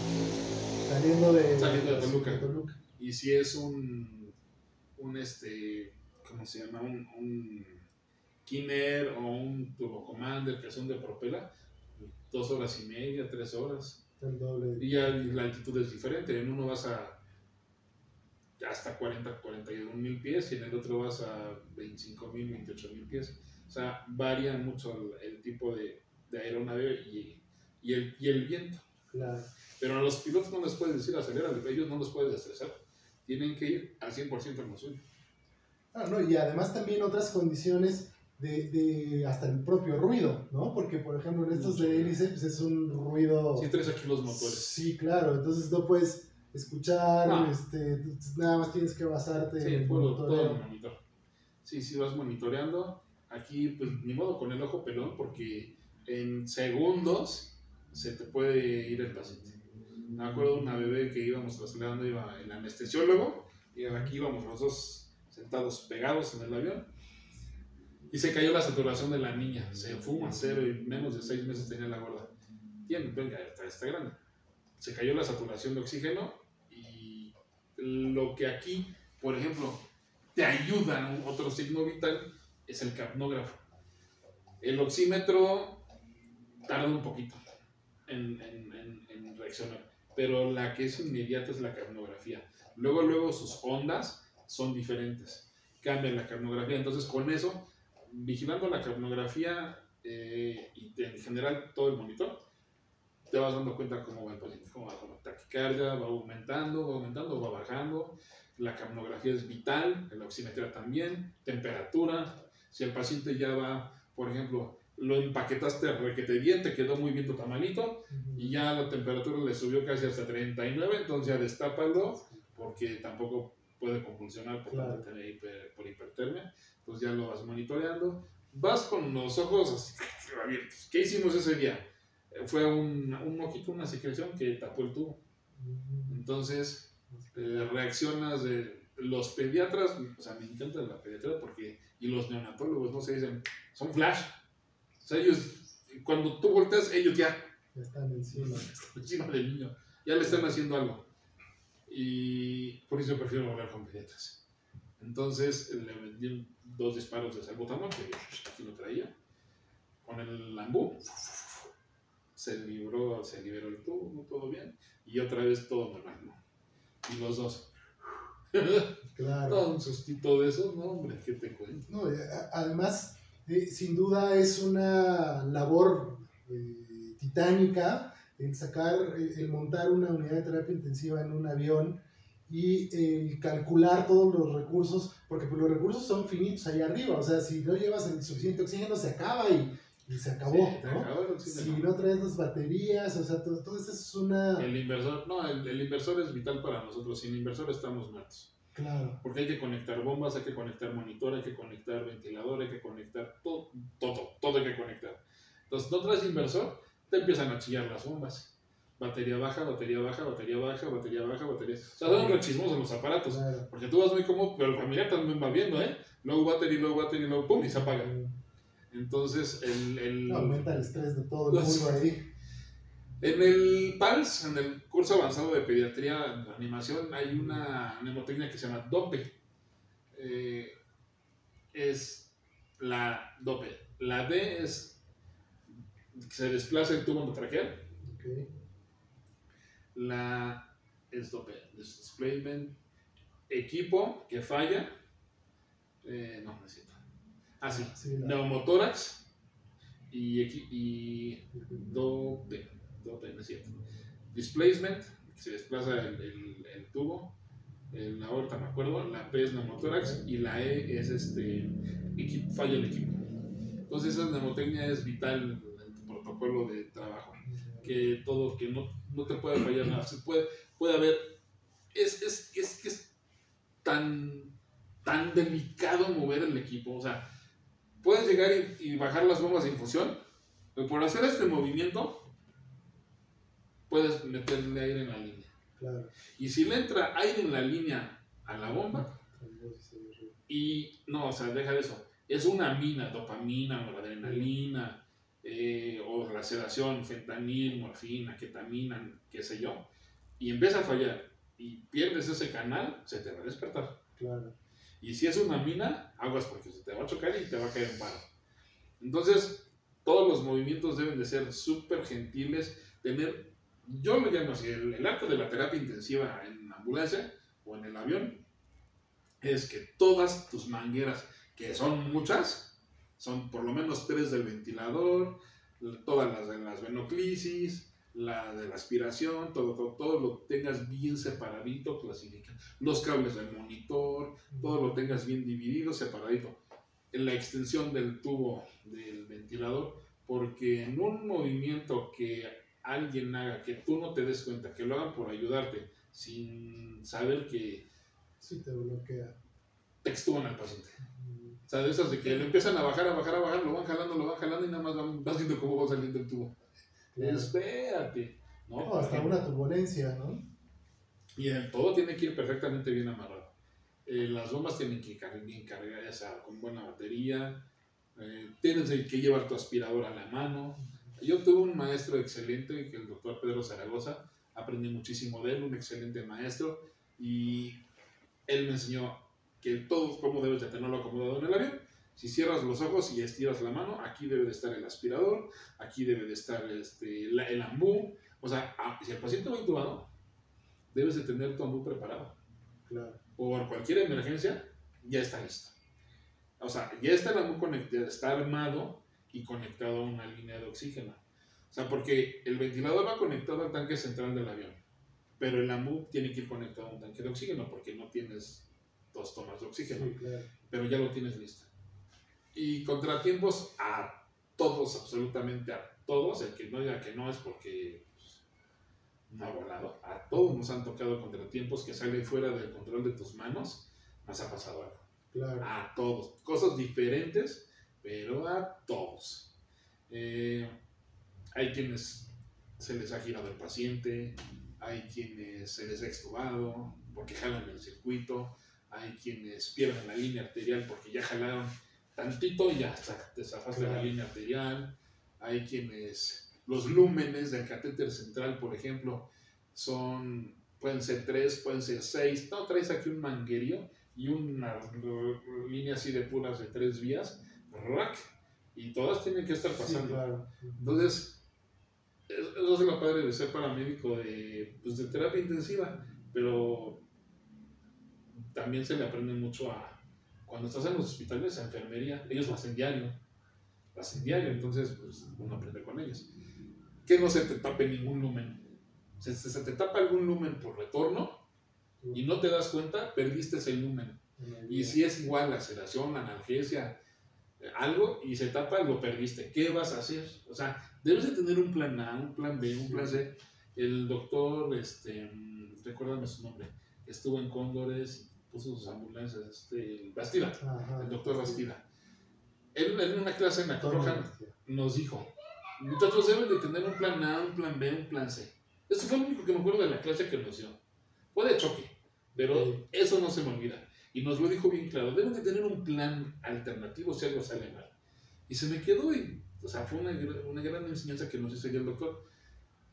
Saliendo de Toluca. Y si es ¿cómo se llama? Un Kinner o un Turbo Commander, que son de propela, 2 horas y media, 3 horas. El doble. Y ya la altitud es diferente. En uno vas hasta 41,000 pies, y en el otro vas a 25,000, 28,000 pies. O sea, varía mucho el tipo de aeronave y el viento. Claro. Pero a los pilotos no les puedes decir acelera, ellos no los puedes estresar. Tienen que ir al 100% en lo suyo. No, y además también otras condiciones de hasta el propio ruido, ¿no? Porque, por ejemplo, en estos de hélice, pues es un ruido... Sí, traes aquí los motores. Sí, claro, entonces no puedes escuchar, nada más tienes que basarte en el todo el monitor. Sí, vas monitoreando. Aquí, pues, ni modo con el ojo pelón, porque en segundos se te puede ir el paciente. Me acuerdo de una bebé que íbamos trasladando, iba el anestesiólogo, y aquí íbamos los dos sentados pegados en el avión, y se cayó la saturación de la niña. Se fuma 0 y menos de 6 meses tenía la gorda. Venga, está grande. Se cayó la saturación de oxígeno, y lo que aquí, por ejemplo, te ayuda, otro signo vital, es el capnógrafo. El oxímetro tarda un poquito en reaccionar, pero la que es inmediata es la capnografía. Luego sus ondas son diferentes, cambia la capnografía. Entonces, con eso, vigilando la capnografía y en general todo el monitor, te vas dando cuenta cómo va el paciente, cómo va con la taquicardia, va aumentando, va bajando. La capnografía es vital, la oximetría también, temperatura. Si el paciente ya va, por ejemplo, lo empaquetaste requete bien, te quedó muy bien tu tamalito, y ya la temperatura le subió casi hasta 39, entonces ya destápalo, porque tampoco puede convulsionar por hipertermia. Entonces ya lo vas monitoreando, vas con los ojos así abiertos. ¿Qué hicimos ese día? Fue un mojito, una secreción que tapó el tubo. Entonces reaccionas de los pediatras, o sea, me encanta la pediatría y los neonatólogos, no se dicen, son flash. O sea, ellos, cuando tú volteas, ellos ya están encima del niño, ya le están haciendo algo. Y por eso prefiero hablar con pediatras. Entonces le vendí 2 disparos de salbutamol, que aquí lo traía, con el ambú. Se liberó el tubo, todo bien, y otra vez todo normal, ¿no? Y los dos. Claro. Todo un sustito de eso, no, hombre, ¿qué te cuento? No, además, sin duda es una labor titánica el montar una unidad de terapia intensiva en un avión, y el calcular todos los recursos, porque pues los recursos son finitos allá arriba. O sea, si no llevas el suficiente oxígeno, se acaba y se acabó, sí, ¿no? Si no traes las baterías, o sea, todo eso es una... El inversor es vital para nosotros. Sin inversor estamos muertos. Claro. Porque hay que conectar bombas, hay que conectar monitor, hay que conectar ventilador, hay que conectar todo hay que conectar. Entonces, no traes inversor, te empiezan a chillar las bombas. Batería baja, batería baja, batería baja, batería baja, batería... O sea, son rechismos los aparatos. Claro. Porque tú vas muy cómodo, pero el familiar también va viendo, Low battery, pum, y se apaga. Entonces, aumenta el estrés de todo el mundo ahí. En el PALS, en el curso avanzado de pediatría en animación, hay una mnemotecnia que se llama DOPE. Es la DOPE. La D es que se desplaza el tubo endotraqueal. Okay. La es DOPE. Displacement. Equipo que falla. No necesito. Sí, neumotórax y DOPE, no es cierto. Displacement, que se desplaza el tubo, la aorta, me acuerdo, la P es neumotórax y la E es falla el equipo. Entonces esa mnemotecnia es vital en tu protocolo de trabajo, que no te puede fallar nada, puede haber, es tan delicado mover el equipo, o sea, puedes llegar y bajar las bombas de infusión, pero por hacer este movimiento puedes meterle aire en la línea. Claro. Y si le entra aire en la línea a la bomba, y no, o sea, deja de eso, es una amina, dopamina, noradrenalina, o la sedación, fentanil, morfina, ketamina, qué sé yo, y empieza a fallar y pierdes ese canal, se te va a despertar. Claro. Y si es una amina, aguas porque se te va a chocar y te va a caer en paro. Entonces, todos los movimientos deben de ser súper gentiles, yo lo llamo así, el arte de la terapia intensiva en ambulancia o en el avión, es que todas tus mangueras, que son muchas, son por lo menos 3 del ventilador, todas las de las venoclisis, la de la aspiración, todo lo tengas bien separadito, clasificado, los cables del monitor, todo lo tengas bien dividido, separadito, en la extensión del tubo del ventilador, porque en un movimiento que alguien haga, que tú no te des cuenta, que lo hagan por ayudarte, sin saber que sí te bloquea, te extuban al paciente. O sea, de esas de que le empiezan a bajar, lo van jalando y nada más vas viendo cómo va saliendo el tubo. Claro. Espérate. ¿No? Hasta una turbulencia, ¿no? Y todo tiene que ir perfectamente bien amarrado. Las bombas tienen que ir bien cargadas, o sea, con buena batería. Tienes que llevar tu aspirador a la mano. Yo tuve un maestro excelente, que el doctor Pedro Zaragoza, aprendí muchísimo de él, un excelente maestro, y él me enseñó que todo, cómo debes de tenerlo acomodado en el avión. Si cierras los ojos y estiras la mano, aquí debe de estar el aspirador, aquí debe de estar el ambú. O sea, si el paciente va intubado, debes de tener tu ambú preparado. Claro. Por cualquier emergencia, ya está listo. O sea, ya está el ambú conectado, está armado y conectado a una línea de oxígeno. O sea, porque el ventilador va conectado al tanque central del avión, pero el ambú tiene que ir conectado a un tanque de oxígeno porque no tienes 2 tomas de oxígeno. Sí, claro. Pero ya lo tienes listo. Y contratiempos a todos, absolutamente a todos. El que no diga que no es porque no ha volado. A todos nos han tocado contratiempos que salen fuera del control de tus manos. Nos ha pasado algo. Claro. A todos. Cosas diferentes, pero a todos. Hay quienes se les ha girado el paciente, hay quienes se les ha extubado porque jalan el circuito, hay quienes pierden la línea arterial porque ya jalaron tantito y ya hasta te zafaste la línea arterial. Hay quienes, los lúmenes del catéter central, por ejemplo, pueden ser 3, pueden ser 6. No, traes aquí un manguerío y una línea así de puras de 3 vías, y todas tienen que estar pasando. Sí, claro. Entonces, eso es lo padre de ser paramédico de terapia intensiva, pero también se le aprende mucho cuando estás en los hospitales, a enfermería, ellos lo hacen diario, entonces pues uno aprende con ellos. Que no se te tape ningún lumen. Se te tapa algún lumen por retorno y no te das cuenta, perdiste ese lumen. Y si es igual la sedación, la analgesia, algo, y se tapa, lo perdiste. ¿Qué vas a hacer? O sea, debes de tener un plan A, un plan B, un plan C. El doctor, recuérdame su nombre, estuvo en Cóndores, puso sus ambulancias, Bastida, el doctor Bastida. Él en una clase en la Cruz Roja nos dijo, muchachos deben de tener un plan A, un plan B, un plan C. Eso fue lo único que me acuerdo de la clase que nos dio. Fue de choque, pero eso no se me olvida. Y nos lo dijo bien claro, deben de tener un plan alternativo si algo sale mal. Y se me quedó, o sea, fue una gran enseñanza que nos hizo el doctor.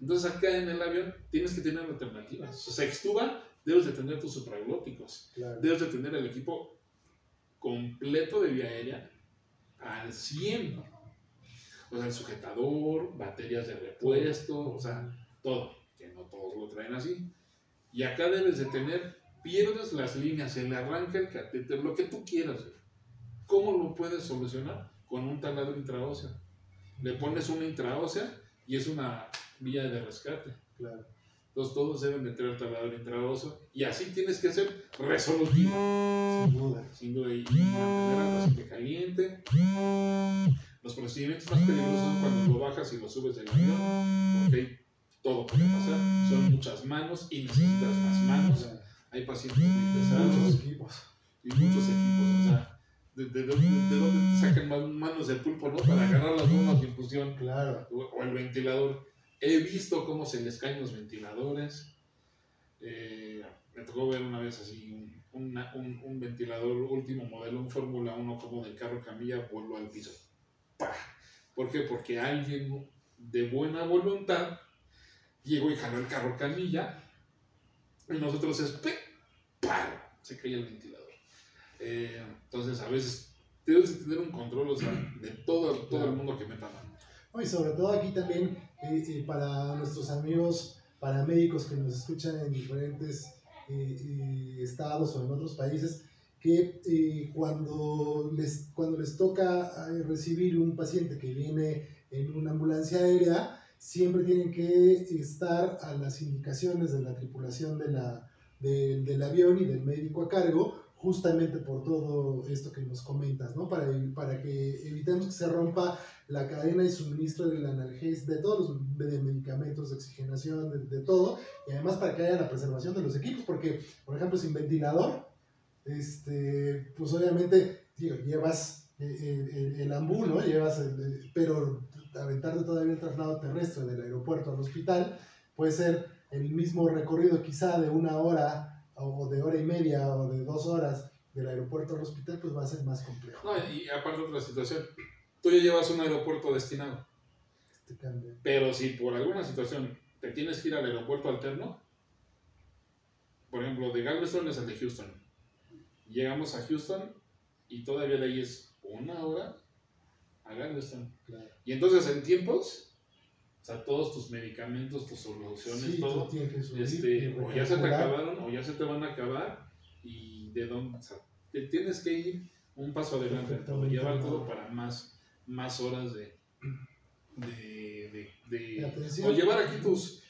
Entonces acá en el avión tienes que tener alternativas. O sea, extuba, debes de tener tus supraglóticos, debes de tener el equipo completo de vía aérea al 100. O sea, el sujetador, baterías de repuesto, o sea, todo, que no todos lo traen así. Y acá debes de pierdes las líneas, se le arranca el catéter, lo que tú quieras. ¿Cómo lo puedes solucionar? Con un taladro intraóseo. Le pones una intraósea y es una vía de rescate. Claro. Entonces todos deben de tener taladro intravenoso y así tienes que ser resolutivo. Sin duda. Sin duda, y mantener al paciente caliente. Los procedimientos más peligrosos son cuando lo bajas y lo subes del avión, porque todo puede pasar. Son muchas manos y necesitas más manos. Hay pacientes muy pesados. Muchos equipos. Y muchos equipos, o sea, ¿de dónde te sacan manos de pulpo, no? Para agarrar las bombas de infusión. Claro. O el ventilador. He visto cómo se les caen los ventiladores. Me tocó ver una vez así un ventilador último modelo, un Fórmula 1 como del carro camilla, voló al piso. ¡Pah! ¿Por qué? Porque alguien de buena voluntad llegó y jaló el carro camilla y nosotros ¡pah! Se cae el ventilador. Entonces a veces debes de tener un control, o sea, de todo el mundo que meta mano. Y sobre todo aquí también para nuestros amigos paramédicos que nos escuchan en diferentes estados o en otros países, que cuando les toca recibir un paciente que viene en una ambulancia aérea, siempre tienen que estar a las indicaciones de la tripulación del avión y del médico a cargo, justamente por todo esto que nos comentas, ¿no? Para que evitemos que se rompa la cadena de suministro del analgésico, de todos los medicamentos, de oxigenación, de todo, y además para que haya la preservación de los equipos, porque, por ejemplo, sin ventilador, pues obviamente, digo, llevas el ambú, ¿no? Pero aventarte todavía el traslado terrestre del aeropuerto al hospital puede ser el mismo recorrido quizá de 1 hora o de 1 hora y media o de 2 horas del aeropuerto al hospital, pues va a ser más complejo. No, y aparte otra situación, tú ya llevas un aeropuerto destinado, pero si por alguna situación te tienes que ir al aeropuerto alterno, por ejemplo, de Galveston es el de Houston, llegamos a Houston y todavía de ahí es 1 hora a Galveston. Claro. Y entonces en tiempos, o sea, todos tus medicamentos, tus soluciones, Sí, todo, o ya se te acabaron o ya se te van a acabar, y de dónde, o sea, te tienes que ir un paso adelante, llevar todo para más horas de o llevar aquí tus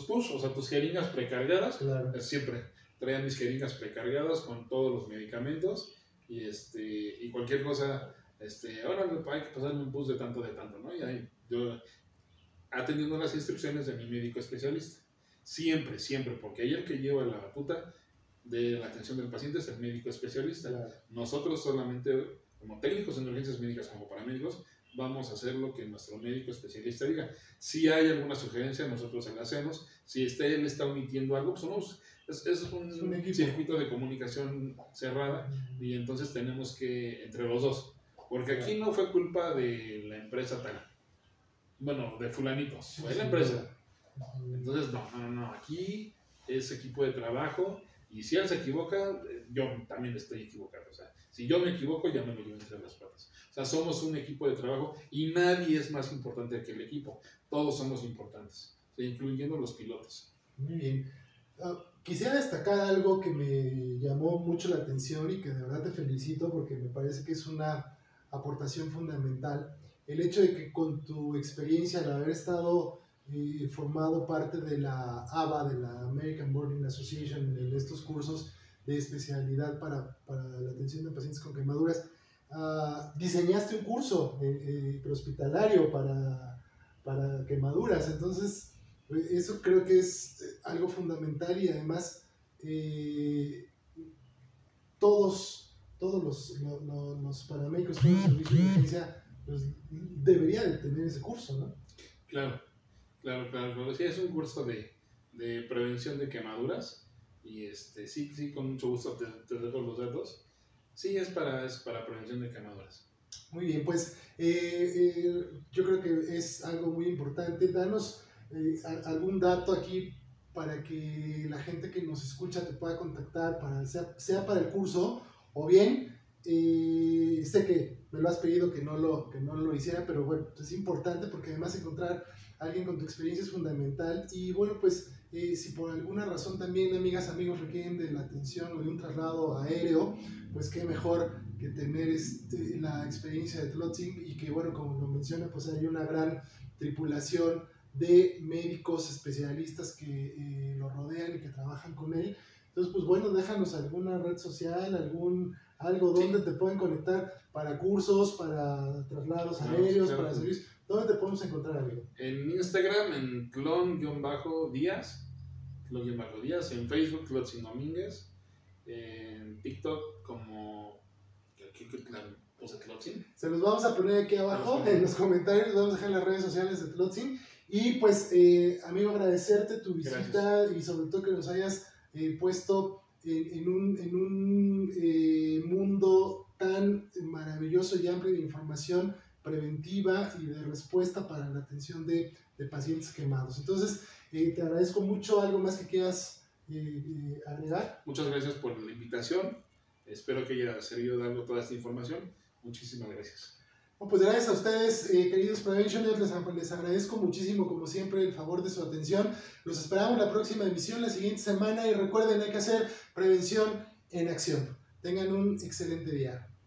push, o sea, tus jeringas precargadas. Claro. Siempre traían mis jeringas precargadas con todos los medicamentos y cualquier cosa, ahora hay que pasarme un push de tanto, ¿no? Y ahí yo atendiendo las instrucciones de mi médico especialista. Siempre, porque ahí el que lleva la batuta de la atención del paciente es el médico especialista. Claro. Nosotros solamente, como técnicos en urgencias médicas, como paramédicos, vamos a hacer lo que nuestro médico especialista diga. Si hay alguna sugerencia, nosotros se la hacemos. Si él está omitiendo algo, pues es un circuito de comunicación cerrada, y entonces tenemos que, entre los dos, porque aquí no fue culpa de la empresa tal, bueno, de fulanito, fue la empresa. Entonces, no, aquí es equipo de trabajo, y si él se equivoca, yo también estoy equivocado. O sea, si yo me equivoco, ya me lo llevo entre las patas. O sea, somos un equipo de trabajo y nadie es más importante que el equipo. Todos somos importantes, incluyendo los pilotos. Muy bien. Quisiera destacar algo que me llamó mucho la atención y que de verdad te felicito porque me parece que es una aportación fundamental. El hecho de que con tu experiencia, al haber estado formado parte de la ABA, de la American Burning Association, en estos cursos de especialidad para la atención de pacientes con quemaduras, diseñaste un curso prehospitalario para quemaduras. Entonces, eso creo que es algo fundamental, y además todos los paramédicos, todos los servicios de emergencia, pues, deberían de tener ese curso, ¿no? Claro. Sí, es un curso de prevención de quemaduras, y sí, con mucho gusto te dejo los datos. Sí, es para prevención de quemaduras. Muy bien, pues yo creo que es algo muy importante. Danos algún dato aquí para que la gente que nos escucha te pueda contactar, sea para el curso, o bien, sé que me lo has pedido que no lo hiciera, pero bueno, es importante porque además encontrar a alguien con tu experiencia es fundamental. Y bueno, pues si por alguna razón también, amigas, amigos, requieren de la atención o de un traslado aéreo, pues qué mejor que tener la experiencia de Tlotzing, y que bueno, como lo menciona, pues hay una gran tripulación de médicos especialistas que lo rodean y que trabajan con él. Entonces, pues bueno, déjanos alguna red social, algo donde te pueden conectar para cursos, para traslados aéreos, claro. para servicios. ¿Dónde te podemos encontrar, amigo? En Instagram, en clon-díaz, clon-díaz, en Facebook, Clotzin Domínguez, en TikTok como... ¿Qué puse Clotzin? Se los vamos a poner aquí abajo en los comentarios, vamos a dejar las redes sociales de Clotzin. Y pues, amigo, agradecerte tu visita. Gracias. Y sobre todo que nos hayas puesto en un mundo tan maravilloso y amplio de información preventiva y de respuesta para la atención de pacientes quemados. Entonces, te agradezco mucho. ¿Algo más que quieras agregar? Muchas gracias por la invitación. Espero que haya servido dando toda esta información. Muchísimas gracias. Bueno, pues gracias a ustedes, queridos Preventioners, les agradezco muchísimo, como siempre, el favor de su atención. Los esperamos la próxima emisión, la siguiente semana, y recuerden, hay que hacer prevención en acción. Tengan un excelente día.